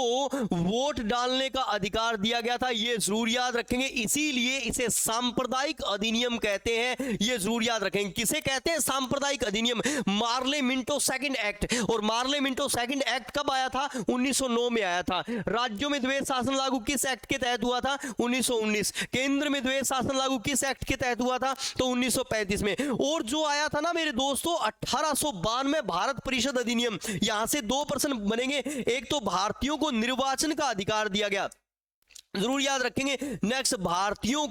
वोट डालने का अधिकार दिया गया था। ये जरूर याद रखेंगे, इसीलिए इसे सांप्रदायिक अधिनियम कहते हैं। ये जरूर याद रखेंगे। किसे कहते हैं सांप्रदायिक अधिनियम? Morley Minto second act. और मार्ले मिंटो सेकंड एक्ट कब आया था? 1909 में आया था। राज्यों में द्वैध शासन लागू किस एक्ट के तहत हुआ था? 1919। केंद्र में द्वैध शासन लागू किस एक्ट के तहत हुआ था? तो 1935 में। और जो आया था ना मेरे दोस्तों 1892 भारत परिषद अधिनियम। यहां से 2 प्रश्न बनेंगे। एक तो भारतीयों को निर्वाचन का अधिकार दिया गया, जरूर याद रखेंगे। नेक्स्ट, भारतीयों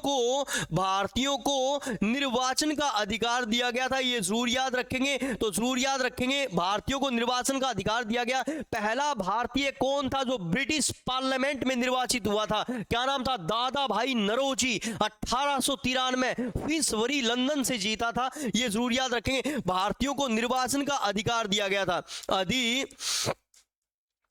को निर्वाचन का अधिकार दिया गया था। ये जरूर याद रखेंगे। तो जरूर याद रखेंगे भारतीयों को निर्वाचन का अधिकार दिया गया। पहला भारतीय कौन था जो ब्रिटिश पार्लियामेंट में निर्वाचित हुआ था? क्या नाम था? दादा भाई नौरोजी। 1893 फीसवरी लंदन से जीता था। ये जरूर याद रखेंगे। भारतीयों को निर्वाचन का अधिकार दिया गया था,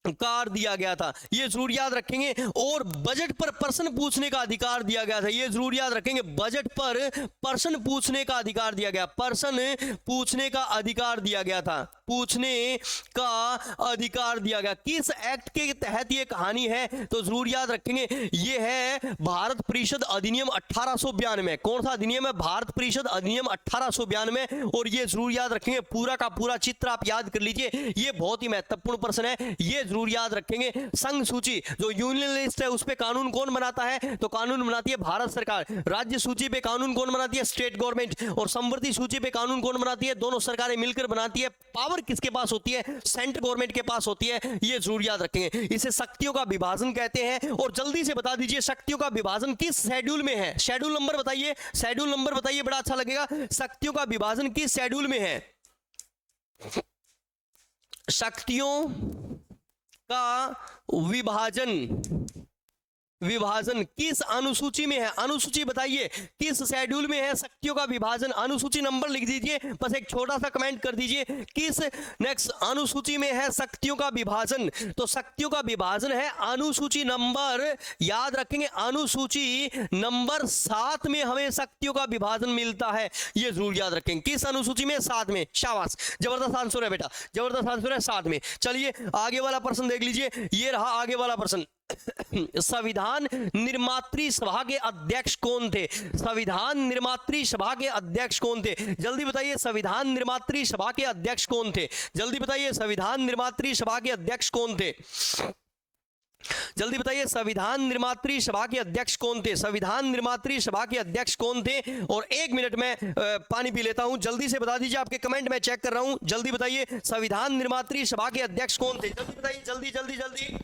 कार दिया गया था। ये जरूर याद रखेंगे। और बजट पर प्रश्न पूछने का अधिकार दिया गया था। ये जरूर याद रखेंगे। बजट पर प्रश्न पूछने का अधिकार दिया गया, प्रश्न पूछने का अधिकार दिया गया था, पूछने का अधिकार दिया गया। किस एक्ट के तहत ये कहानी है? तो जरूर याद रखेंगे। ये है भारत परिषद अधिनियम 1892। कौन सा अधिनियम है? भारत परिषद अधिनियम 1892। और ये जरूर याद रखेंगे। पूरा का पूरा चित्र आप याद कर लीजिए। ये बहुत ही महत्वपूर्ण प्रश्न है, ये जरूर याद रखेंगे। संघ सूची जो यूनियन लिस्ट है उस पे कानून कौन बनाता है? तो कानून बनाती है भारत सरकार। राज्य सूची पे कानून कौन बनाती है? State government. और समवर्ती सूची पे कानून कौन बनाती है? दोनों सरकारें मिलकर बनाती है। पावर किसके पास होती है? सेंट्रल गवर्नमेंट के पास होती है। ये जरूर याद रखेंगे। इसे शक्तियों का विभाजन कहते हैं। और जल्दी से बता दीजिए शक्तियों का विभाजन किस शेड्यूल में है? शेड्यूल नंबर बताइए, शेड्यूल नंबर बताइए, बड़ा अच्छा लगेगा। शक्तियों का विभाजन किस शेड्यूल में है? शक्तियों का विभाजन किस अनुसूची में है? अनुसूची बताइए किस शेड्यूल में है शक्तियों का विभाजन? अनुसूची नंबर लिख दीजिए, बस एक छोटा सा कमेंट कर दीजिए किस नेक्स्ट अनुसूची में है शक्तियों का विभाजन। तो शक्तियों का विभाजन है अनुसूची नंबर, याद रखेंगे, अनुसूची नंबर 7 में हमें शक्तियों का विभाजन मिलता है। ये जरूर याद रखेंगे। किस अनुसूची में? 7 में। शाबाश, जबरदस्त आंसर है बेटा, जबरदस्त आंसर है, 7 में। चलिए आगे वाला प्रश्न देख लीजिए। ये रहा आगे वाला प्रश्न। संविधान निर्मात्री सभा के अध्यक्ष कौन थे? संविधान निर्मात्री सभा के अध्यक्ष कौन थे? जल्दी बताइए संविधान निर्मात्री सभा के अध्यक्ष कौन थे? जल्दी बताइए संविधान निर्मात्री सभा के अध्यक्ष कौन थे? जल्दी बताइए संविधान निर्मात्री सभा के अध्यक्ष कौन थे? संविधान निर्मात्री सभा के अध्यक्ष कौन थे? और 1 मिनट में पानी पी लेता हूं, जल्दी से बता दीजिए। आपके कमेंट में चेक कर रहा हूं, जल्दी बताइए संविधान निर्मात्री सभा के अध्यक्ष कौन थे? जल्दी बताइए, जल्दी जल्दी जल्दी।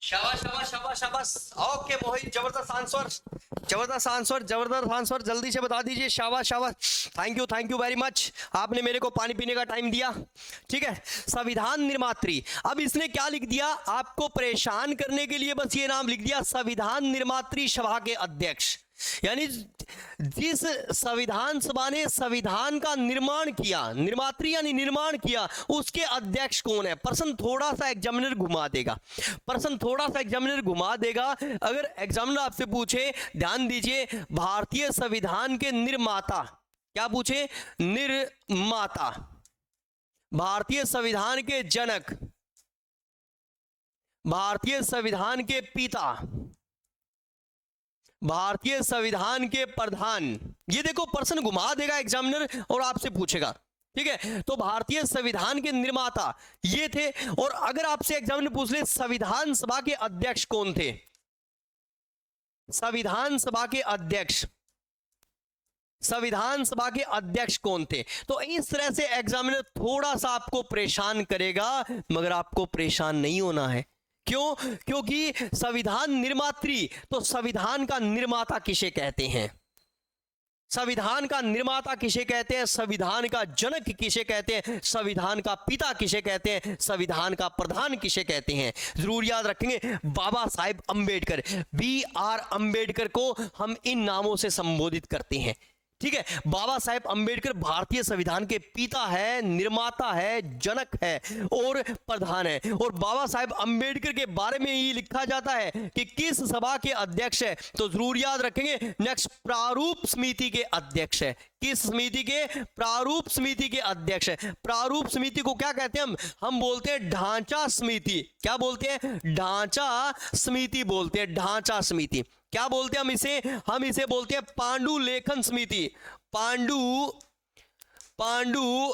शाबाश शाबाश शाबाश शाबाश। ओके मोहित, जबरदस्त आंसर, जबरदस्त आंसर, जबरदस्त आंसर। जल्दी से बता दीजिए। शाबाश शाबाश, थैंक यू वेरी मच। आपने मेरे को पानी पीने का टाइम दिया। ठीक है, संविधान निर्मात्री। अब इसने क्या लिख दिया? आपको परेशान करने के लिए बस ये नाम लिख दिया, संविधान निर्मात्री सभा के अध्यक्ष। यानी जिस संविधान सभा ने संविधान का निर्माण किया, निर्मात्री यानी निर्माण किया, उसके अध्यक्ष कौन है? प्रश्न थोड़ा सा एग्जामिनर घुमा देगा, प्रश्न थोड़ा सा एग्जामिनर घुमा देगा। अगर एग्जामिनर आपसे पूछे, ध्यान दीजिए, भारतीय संविधान के निर्माता, क्या पूछे? निर्माता, भारतीय संविधान के जनक, भारतीय संविधान के पिता, भारतीय संविधान के प्रधान। ये देखो प्रश्न घुमा देगा एग्जामिनर और आपसे पूछेगा, ठीक है। तो भारतीय संविधान के निर्माता ये थे। और अगर आपसे एग्जामिनर पूछ ले संविधान सभा के अध्यक्ष कौन थे, संविधान सभा के अध्यक्ष, संविधान सभा के अध्यक्ष कौन थे, तो इस तरह से एग्जामिनर थोड़ा सा आपको परेशान करेगा, मगर आपको परेशान नहीं होना है। क्यों? क्योंकि संविधान निर्मात्री, तो संविधान का निर्माता किसे कहते हैं, संविधान का निर्माता किसे कहते हैं, संविधान का जनक किसे कहते हैं, संविधान का पिता किसे कहते हैं, संविधान का प्रधान किसे कहते हैं, जरूर याद रखेंगे, बाबा साहेब अंबेडकर, BR अंबेडकर को हम इन नामों से संबोधित करते हैं, ठीक है। बाबा साहेब अंबेडकर भारतीय संविधान के पिता है, निर्माता है, जनक है और प्रधान है। और बाबा साहेब अंबेडकर के बारे में ये लिखा जाता है कि किस सभा के अध्यक्ष है, तो जरूर याद रखेंगे, नेक्स्ट प्रारूप समिति के अध्यक्ष है। किस समिति के? प्रारूप समिति के अध्यक्ष है। प्रारूप समिति को क्या कहते हैं हम बोलते हैं ढांचा समिति। क्या बोलते हैं? ढांचा समिति बोलते हैं, ढांचा समिति। क्या बोलते हैं हम इसे बोलते हैं पांडु लेखन समिति, पांडु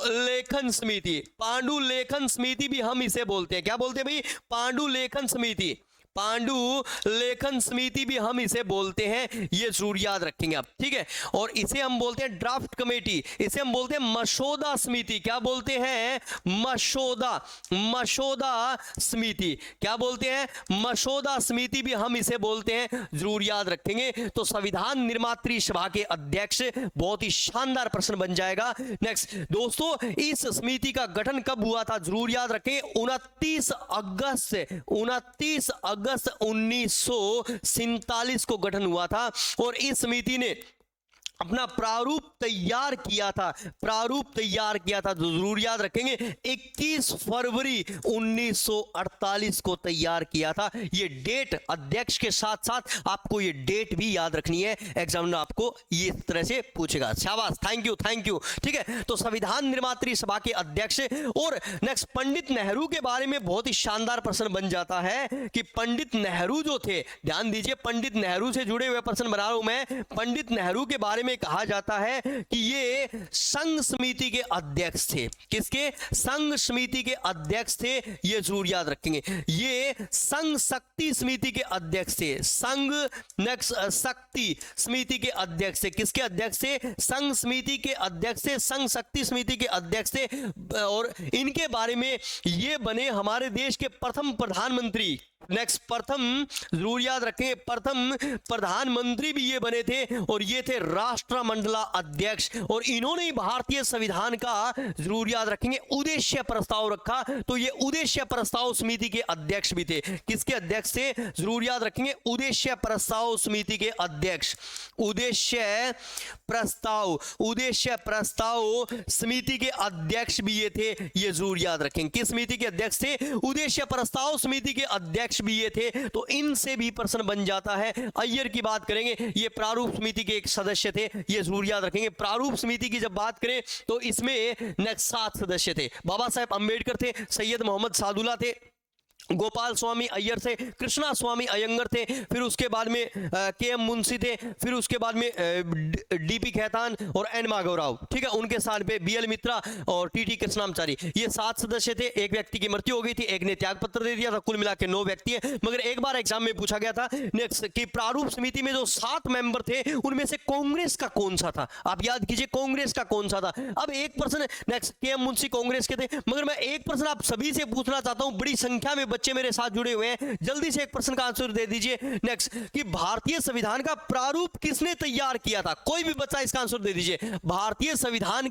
लेखन समिति, पांडु लेखन समिति भी हम इसे बोलते हैं। क्या बोलते हैं भाई? पांडु लेखन समिति, पांडु लेखन समिति भी हम इसे बोलते हैं, ये जरूर याद रखेंगे आप, ठीक है। और इसे हम बोलते हैं ड्राफ्ट कमेटी, इसे हम बोलते हैं मसौदा समिति। क्या बोलते हैं? मसौदा समिति। क्या बोलते हैं? मसौदा समिति भी हम इसे बोलते हैं, जरूर याद रखेंगे। तो संविधान निर्मात्री सभा के अध्यक्ष, बहुत ही शानदार प्रश्न बन जाएगा। नेक्स्ट दोस्तों, इस समिति का गठन कब हुआ था, जरूर याद रखें, 29 अगस्त 1947 को गठन हुआ था। और इस समिति ने अपना प्रारूप तैयार किया था, प्रारूप तैयार किया था, तो जरूर याद रखेंगे 21 फरवरी 1948 को तैयार किया था। ये डेट अध्यक्ष के साथ साथ आपको ये डेट भी याद रखनी है, एग्जामिनर आपको ये इस तरह से पूछेगा। शाबाश, थैंक यू, ठीक है। तो संविधान निर्मात्री सभा के अध्यक्ष। और नेक्स्ट, पंडित नेहरू के बारे में बहुत ही शानदार प्रश्न बन जाता है कि पंडित नेहरू जो थे, ध्यान दीजिए, पंडित नेहरू से जुड़े हुए प्रश्न बना रहा हूं मैं। पंडित नेहरू के बारे में कहा जाता है कि ये संघ समिति के अध्यक्ष थे। किसके? संघ समिति के अध्यक्ष थे, ये जरूर याद रखेंगे। ये संघ शक्ति समिति के अध्यक्ष थे, संघ नेक्स्ट शक्ति समिति के अध्यक्ष थे। किसके अध्यक्ष थे? संघ समिति के अध्यक्ष थे, संघ शक्ति समिति के अध्यक्ष थे। और इनके बारे में ये बने हमारे देश के प्रथम प्रधानमंत्री। नेक्स्ट, प्रथम जरूर याद रखें, प्रथम प्रधानमंत्री भी ये बने थे और ये थे राष्ट्रमंडला अध्यक्ष। और इन्होंने भारतीय संविधान का जरूर याद रखेंगे उद्देश्य प्रस्ताव रखा, तो ये उद्देश्य प्रस्ताव समिति के अध्यक्ष भी थे। किसके अध्यक्ष थे? जरूर याद रखेंगे उद्देश्य प्रस्ताव समिति के अध्यक्ष, उद्देश्य प्रस्ताव समिति के अध्यक्ष भी ये थे, ये जरूर याद रखेंगे। किस समिति के अध्यक्ष थे? उद्देश्य प्रस्ताव समिति के अध्यक्ष भी ये थे। तो इनसे भी प्रश्न बन जाता है। अय्यर की बात करेंगे, ये प्रारूप समिति के एक सदस्य थे, ये जरूर याद रखेंगे। प्रारूप समिति की जब बात करें तो इसमें नेक्स्ट 7 सदस्य थे। बाबा साहेब अंबेडकर थे, सैयद मोहम्मद सादुल्ला थे, गोपाल स्वामी अय्यर थे, कृष्णा स्वामी अयंगर थे, फिर उसके बाद में KM मुंशी थे, फिर उसके बाद में DP खेतान और N माधव राव, ठीक है। उनके साथ पे BL मित्रा और TT कृष्णाचारी, ये 7 सदस्य थे। एक व्यक्ति की मृत्यु हो गई थी, एक ने त्याग पत्र दे दिया था, कुल मिला के 9 व्यक्ति है। मगर एक बार एग्जाम में पूछा गया था नेक्स्ट कि प्रारूप समिति में जो 7 मेंबर थे उनमें से कांग्रेस का कौन सा था, आप याद कीजिए कांग्रेस का कौन सा था। अब एक प्रश्न, नेक्स्ट KM मुंशी कांग्रेस के थे, मगर मैं एक प्रश्न आप सभी से पूछना चाहता हूं, बड़ी संख्या में बच्चे मेरे साथ जुड़े हुए हैं, जल्दी से एक प्रश्न का आंसर दे दीजिए। नेक्स्ट, कि भारतीय संविधान का प्रारूप किसने तैयार किया था? कोई भी बच्चा इसका आंसर दे दीजिए। भारतीय संविधान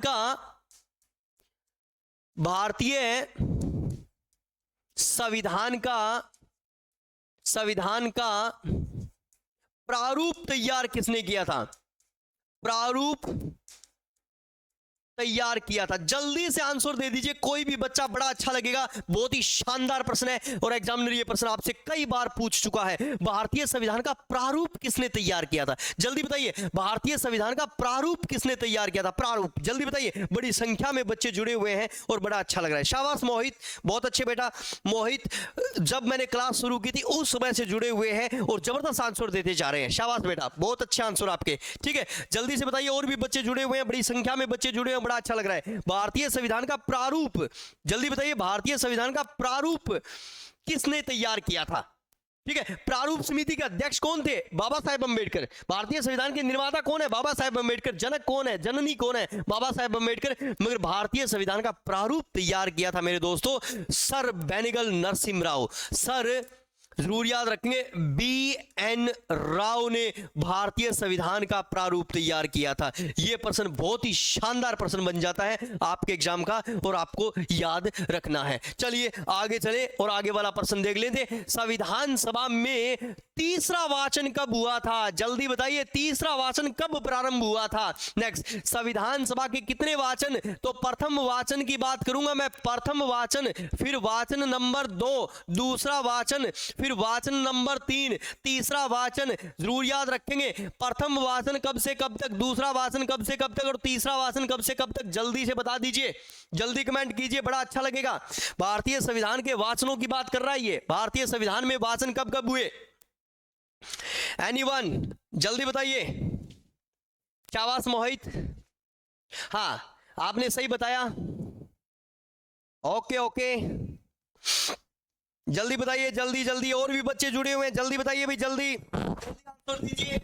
का प्रारूप तैयार किसने किया था? प्रारूप तैयार किया था? जल्दी से आंसर दे दीजिए, कोई भी बच्चा, बड़ा अच्छा लगेगा। बहुत ही शानदार प्रश्न है और एग्जामिनर ये प्रश्न आपसे कई बार पूछ चुका है। भारतीय संविधान का प्रारूप किसने तैयार किया था? जल्दी बताइए, भारतीय संविधान का प्रारूप किसने तैयार किया था? प्रारूप जल्दी बताइए। बड़ी संख्या में बच्चे जुड़े हुए हैं और बड़ा अच्छा लग रहा है। शाबाश मोहित, बहुत अच्छे बेटा। मोहित जब मैंने क्लास शुरू की थी उस समय से जुड़े हुए हैं और जबरदस्त आंसर देते जा रहे हैं। शाबाश बेटा, बहुत अच्छे आंसर आपके। ठीक है, जल्दी से बताइए, और भी बच्चे जुड़े हुए हैं, बड़ी संख्या में बच्चे जुड़े हैं, बड़ा अच्छा लग रहा है। भारतीय संविधान का प्रारूप, जल्दी बताइए, भारतीय संविधान का प्रारूप किसने तैयार किया था? ठीक है, प्रारूप समिति के अध्यक्ष कौन थे? बाबा साहेब अंबेडकर। भारतीय संविधान के निर्माता कौन है? बाबा साहेब अंबेडकर। जनक कौन है? जननी कौन है? बाबा साहेब अंबेडकर। मगर भारतीय संविधान का प्रारूप तैयार किया था मेरे दोस्तों सर बेनेगल नरसिम्हा राव। सर, जरूर याद रखेंगे, BN राव ने भारतीय संविधान का प्रारूप तैयार किया था। यह प्रश्न बहुत ही शानदार प्रश्न बन जाता है आपके एग्जाम का और आपको याद रखना है। चलिए आगे चले और आगे वाला प्रश्न देख लेते। संविधान सभा में तीसरा वाचन कब हुआ था? जल्दी बताइए, तीसरा वाचन कब प्रारंभ हुआ था? नेक्स्ट, संविधान सभा के कितने वाचन? तो प्रथम वाचन की बात करूंगा मैं, प्रथम वाचन, फिर वाचन नंबर 2, दूसरा वाचन, फिर वाचन नंबर 3, तीसरा वाचन। जरूर याद रखेंगे, प्रथम वाचन कब से कब तक, दूसरा वाचन कब से कब तक और तीसरा वाचन कब से कब तक? जल्दी से बता दीजिए, जल्दी कमेंट कीजिए, बड़ा अच्छा लगेगा। भारतीय संविधान के वाचनों की बात कर रहा है ये। भारतीय संविधान में वाचन कब कब हुए? एनीवन, जल्दी बताइए। शाबाश मोहित, हाँ आपने सही बताया। ओके ओके, जल्दी बताइए, जल्दी जल्दी, और भी बच्चे जुड़े हुए हैं, जल्दी बताइए भाई, जल्दी आंसर दीजिए।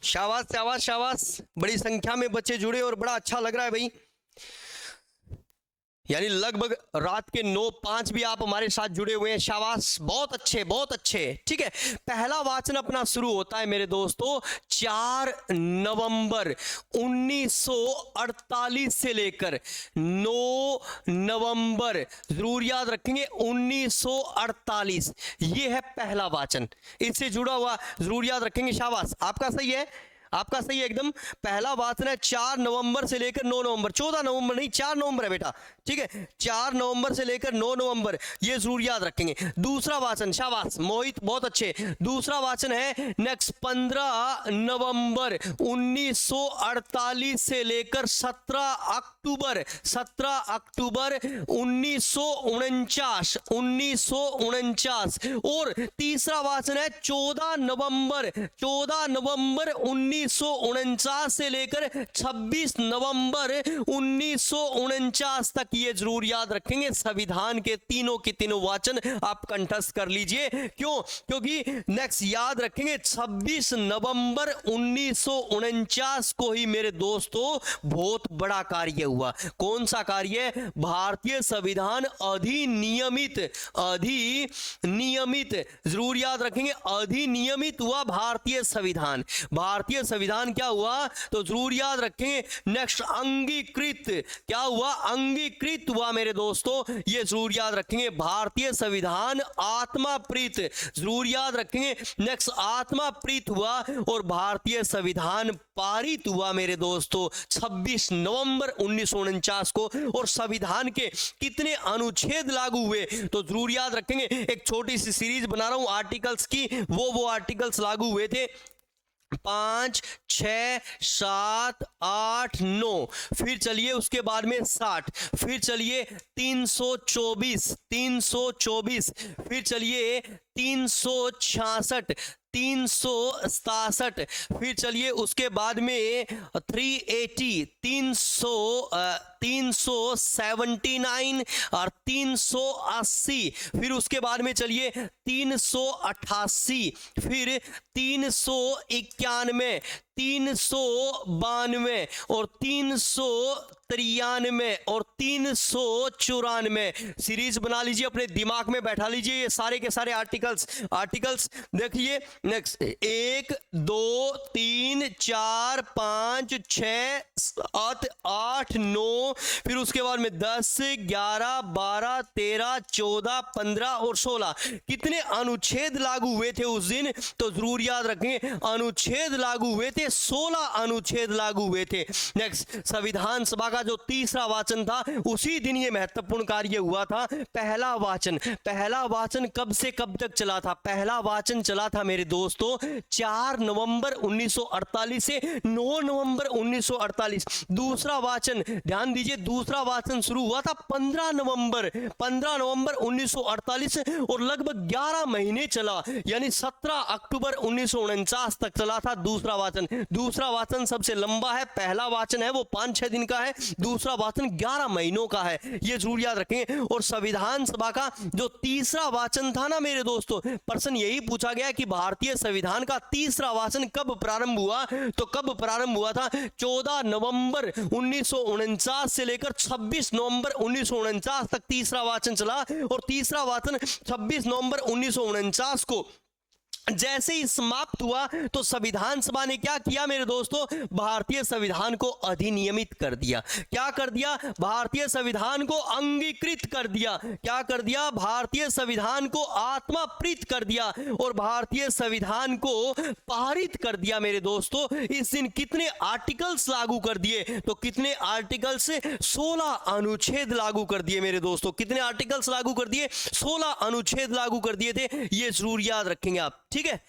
शाबाश शाबाश शाबाश, बड़ी संख्या में बच्चे जुड़े और बड़ा अच्छा लग रहा है भाई। यानी लगभग रात के 9:05 भी आप हमारे साथ जुड़े हुए हैं। शाबाश, बहुत अच्छे बहुत अच्छे। ठीक है, पहला वाचन अपना शुरू होता है मेरे दोस्तों 4 नवंबर 1948 से लेकर 9 नवंबर, जरूर याद रखेंगे 1948, ये है पहला वाचन। इससे जुड़ा हुआ जरूर याद रखेंगे। शाबाश, आपका सही है, आपका सही है एकदम। पहला वाचन है 4 नवंबर से लेकर 9 नवंबर, 14 नवंबर नहीं 4 नवंबर है बेटा। ठीक है, 4 नवंबर से लेकर 9 नवंबर, ये जरूर याद रखेंगे। दूसरा वाचन, शाबाश मोहित, बहुत अच्छे। दूसरा वाचन है नेक्स्ट 15 नवंबर 1948 से लेकर 17 अक्टूबर 1949। और तीसरा वाचन है 14 नवंबर 1949 से लेकर 26 नवंबर 1949 तक। ये जरूर याद रखेंगे। संविधान के तीनों के तीनों वाचन आप कंठस्थ कर लीजिए। क्यों? क्योंकि नेक्स्ट याद रखेंगे 26 नवंबर 1949 को ही मेरे दोस्तों बहुत बड़ा कार्य हुआ। कौन सा कार्य? भारतीय संविधान अधिनियमित जरूर याद रखेंगे, अधिनियमित हुआ भारतीय संविधान। भारतीय संविधान क्या हुआ? तो जरूर याद रखेंगे नेक्स्ट अंगीकृत। क्या हुआ? अंगीकृत हुआ मेरे दोस्तों, ये जरूर याद रखेंगे। भारतीय संविधान आत्मा प्रीत, जरूर याद रखेंगे। नेक्स्ट आत्मा प्रीत हुआ और भारतीय संविधान पारित हुआ मेरे दोस्तों 26 नवंबर 1949 को। और संविधान के कितने अनुच्छेद लागू हुए? तो जरूर याद रखेंगे, एक छोटी सी सीरीज बना रहा हूं आर्टिकल्स की, वो आर्टिकल्स लागू हुए थे 5, 6, 7, 8, 9, फिर चलिए उसके बाद में 60, फिर चलिए 324, फिर चलिए 366, 367, फिर चलिए उसके बाद में 380, 379 और 380, फिर उसके बाद में चलिए 388, फिर 391, 392 और 393 और 394। सीरीज बना लीजिए, अपने दिमाग में बैठा लीजिए ये सारे के सारे आर्टिकल्स देखिए। नेक्स्ट 1 2 3 4 5 6 7 8 9, फिर उसके बाद में 10 11 12 13 14 15 और 16। कितने अनुच्छेद लागू हुए थे उस दिन, तो जरूर याद रखें, अनुच्छेद लागू हुए थे, 16 अनुच्छेद लागू हुए थे। नेक्स्ट संविधान सभा का जो तीसरा वाचन था, उसी दिन ये महत्वपूर्ण कार्य हुआ था। पहला वाचन कब से कब तक चला था? पहला वाचन चला था मेरे दोस्तों 4 नवंबर 1948 से 9 नवंबर 1948। दूसरा वाचन ध्यान दीजिए, दूसरा वाचन शुरू हुआ था 15 नवंबर 1948 और लगभग 11 महीने चला, यानी 17 अक्टूबर 1949 तक चला था दूसरा वाचन। दूसरा वाचन सबसे लंबा है, पहला वाचन है वो 5-6 दिन का है, दूसरा वाचन 11 महीनों का है, ये जरूर याद रखें। और संविधान सभा का जो तीसरा वाचन था ना मेरे दोस्तों, प्रश्न यही पूछा गया कि भारतीय संविधान का तीसरा वाचन कब प्रारंभ हुआ, तो कब प्रारंभ हुआ था? 14 नवंबर 1949 से लेकर 26 नवंबर 1949 तक तीसरा वाचन चला। और तीसरा वाचन 26 नवंबर 1949 को जैसे ही समाप्त हुआ तो संविधान सभा ने क्या किया मेरे दोस्तों? भारतीय संविधान को अधिनियमित कर दिया। क्या कर दिया? भारतीय संविधान को अंगीकृत कर दिया। क्या कर दिया? भारतीय संविधान को आत्माप्रीत कर दिया और भारतीय संविधान को पारित कर दिया मेरे दोस्तों। इस दिन कितने आर्टिकल्स लागू कर दिए? तो कितने आर्टिकल्स? 16 अनुच्छेद लागू कर दिए मेरे दोस्तों। कितने आर्टिकल्स लागू कर दिए? 16 अनुच्छेद लागू कर दिए थे, ये जरूर याद रखेंगे आप, ठीक है।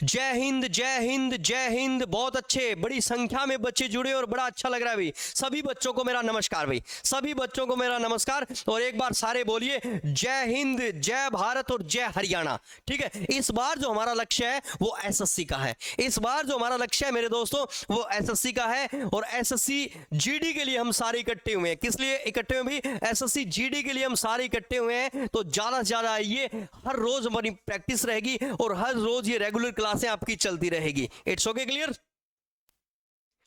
जय हिंद जय हिंद जय हिंद। बहुत अच्छे, बड़ी संख्या में बच्चे जुड़े और बड़ा अच्छा लग रहा है भाई। सभी बच्चों को मेरा नमस्कार भाई, सभी बच्चों को मेरा नमस्कार। और एक बार सारे बोलिए जय हिंद, जय भारत और जय हरियाणा, ठीक है। इस बार जो हमारा लक्ष्य है वो एसएससी का है। इस बार जो हमारा लक्ष्य है मेरे दोस्तों वो एसएससी का है। और एसएससी जीडी के लिए हम सारे इकट्ठे हुए हैं। किस लिए इकट्ठे हुए भाई? एसएससी जीडी के लिए हम सारे इकट्ठे हुए हैं। तो ज्यादा से ज्यादा आइए, हर रोज हमारी प्रैक्टिस रहेगी और हर रोज ये रेगुलर क्लासें आपकी चलती रहेगी। It's okay, clear?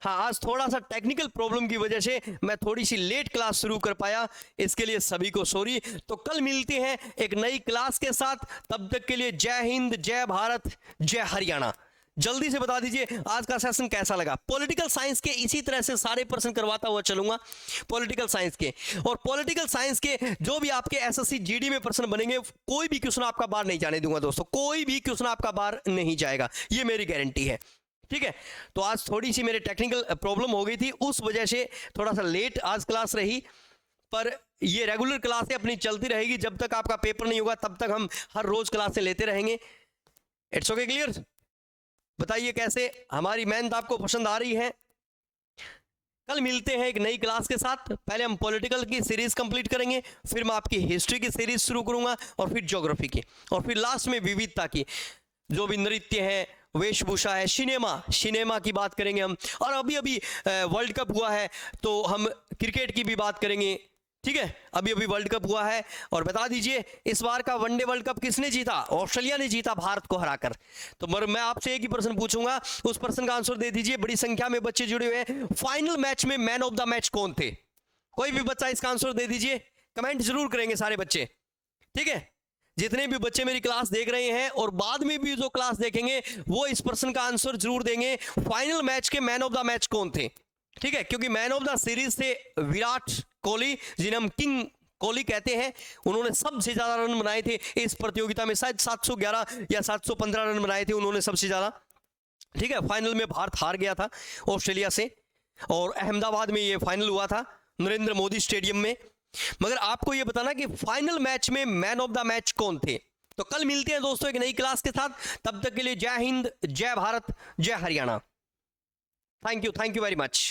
हाँ, आज थोड़ा सा टेक्निकल प्रॉब्लम की वजह से मैं थोड़ी सी लेट क्लास शुरू कर पाया, इसके लिए सभी को सॉरी। तो कल मिलते हैं एक नई क्लास के साथ, तब तक के लिए जय हिंद, जय भारत, जय हरियाणा। जल्दी से बता दीजिए आज का सेशन कैसा लगा। पॉलिटिकल साइंस के इसी तरह से सारे प्रश्न करवाता हुआ चलूंगा, पॉलिटिकल साइंस के। और पॉलिटिकल साइंस के जो भी आपके एसएससी जीडी में प्रश्न बनेंगे, कोई भी क्वेश्चन आपका बाहर नहीं जाने दूंगा दोस्तों, कोई भी क्वेश्चन आपका बाहर नहीं जाएगा, ये मेरी गारंटी है, ठीक है। तो आज थोड़ी सी मेरे टेक्निकल प्रॉब्लम हो गई थी, उस वजह से थोड़ा सा लेट आज क्लास रही, पर ये रेगुलर क्लासें अपनी चलती रहेगी। जब तक आपका पेपर नहीं होगा तब तक हम हर रोज क्लासें लेते रहेंगे। It's okay, clear? बताइए कैसे हमारी मेहनत आपको पसंद आ रही है? कल मिलते हैं एक नई क्लास के साथ। पहले हम पॉलिटिकल की सीरीज कंप्लीट करेंगे, फिर मैं आपकी हिस्ट्री की सीरीज शुरू करूंगा, और फिर ज्योग्राफी की, और फिर लास्ट में विविधता की, जो भी नृत्य है, वेशभूषा है, सिनेमा की बात करेंगे हम। और अभी अभी वर्ल्ड कप हुआ है तो हम क्रिकेट की भी बात करेंगे, ठीक है। अभी अभी वर्ल्ड कप हुआ है। और बता दीजिए इस बार का वनडे वर्ल्ड कप किसने जीता? ऑस्ट्रेलिया ने जीता भारत को हराकर। तो मैं आपसे एक ही प्रश्न पूछूंगा, उस प्रश्न का आंसर दे दीजिए। बड़ी संख्या में बच्चे जुड़े हुए हैं। फाइनल मैच में मैन ऑफ द मैच कौन थे? कोई भी बच्चा इसका आंसर दे दीजिए, कमेंट जरूर करेंगे सारे बच्चे, ठीक है। जितने भी बच्चे मेरी क्लास देख रहे हैं और बाद में भी जो क्लास देखेंगे वो इस प्रश्न का आंसर जरूर देंगे, फाइनल मैच के मैन ऑफ द मैच कौन थे, ठीक है। क्योंकि मैन ऑफ द सीरीज थे विराट कोहली, जिन्हें हम किंग कोहली कहते हैं। उन्होंने सबसे ज्यादा रन बनाए थे इस प्रतियोगिता में, शायद 711 या 715 रन बनाए थे उन्होंने सबसे ज्यादा, ठीक है। फाइनल में भारत हार गया था ऑस्ट्रेलिया से, और अहमदाबाद में ये फाइनल हुआ था, नरेंद्र मोदी स्टेडियम में। मगर आपको ये बताना कि फाइनल मैच में मैन ऑफ द मैच कौन थे, तो कल मिलते हैं दोस्तों एक नई क्लास के साथ, तब तक के लिए जय हिंद, जय भारत, जय Haryana. Thank you very much.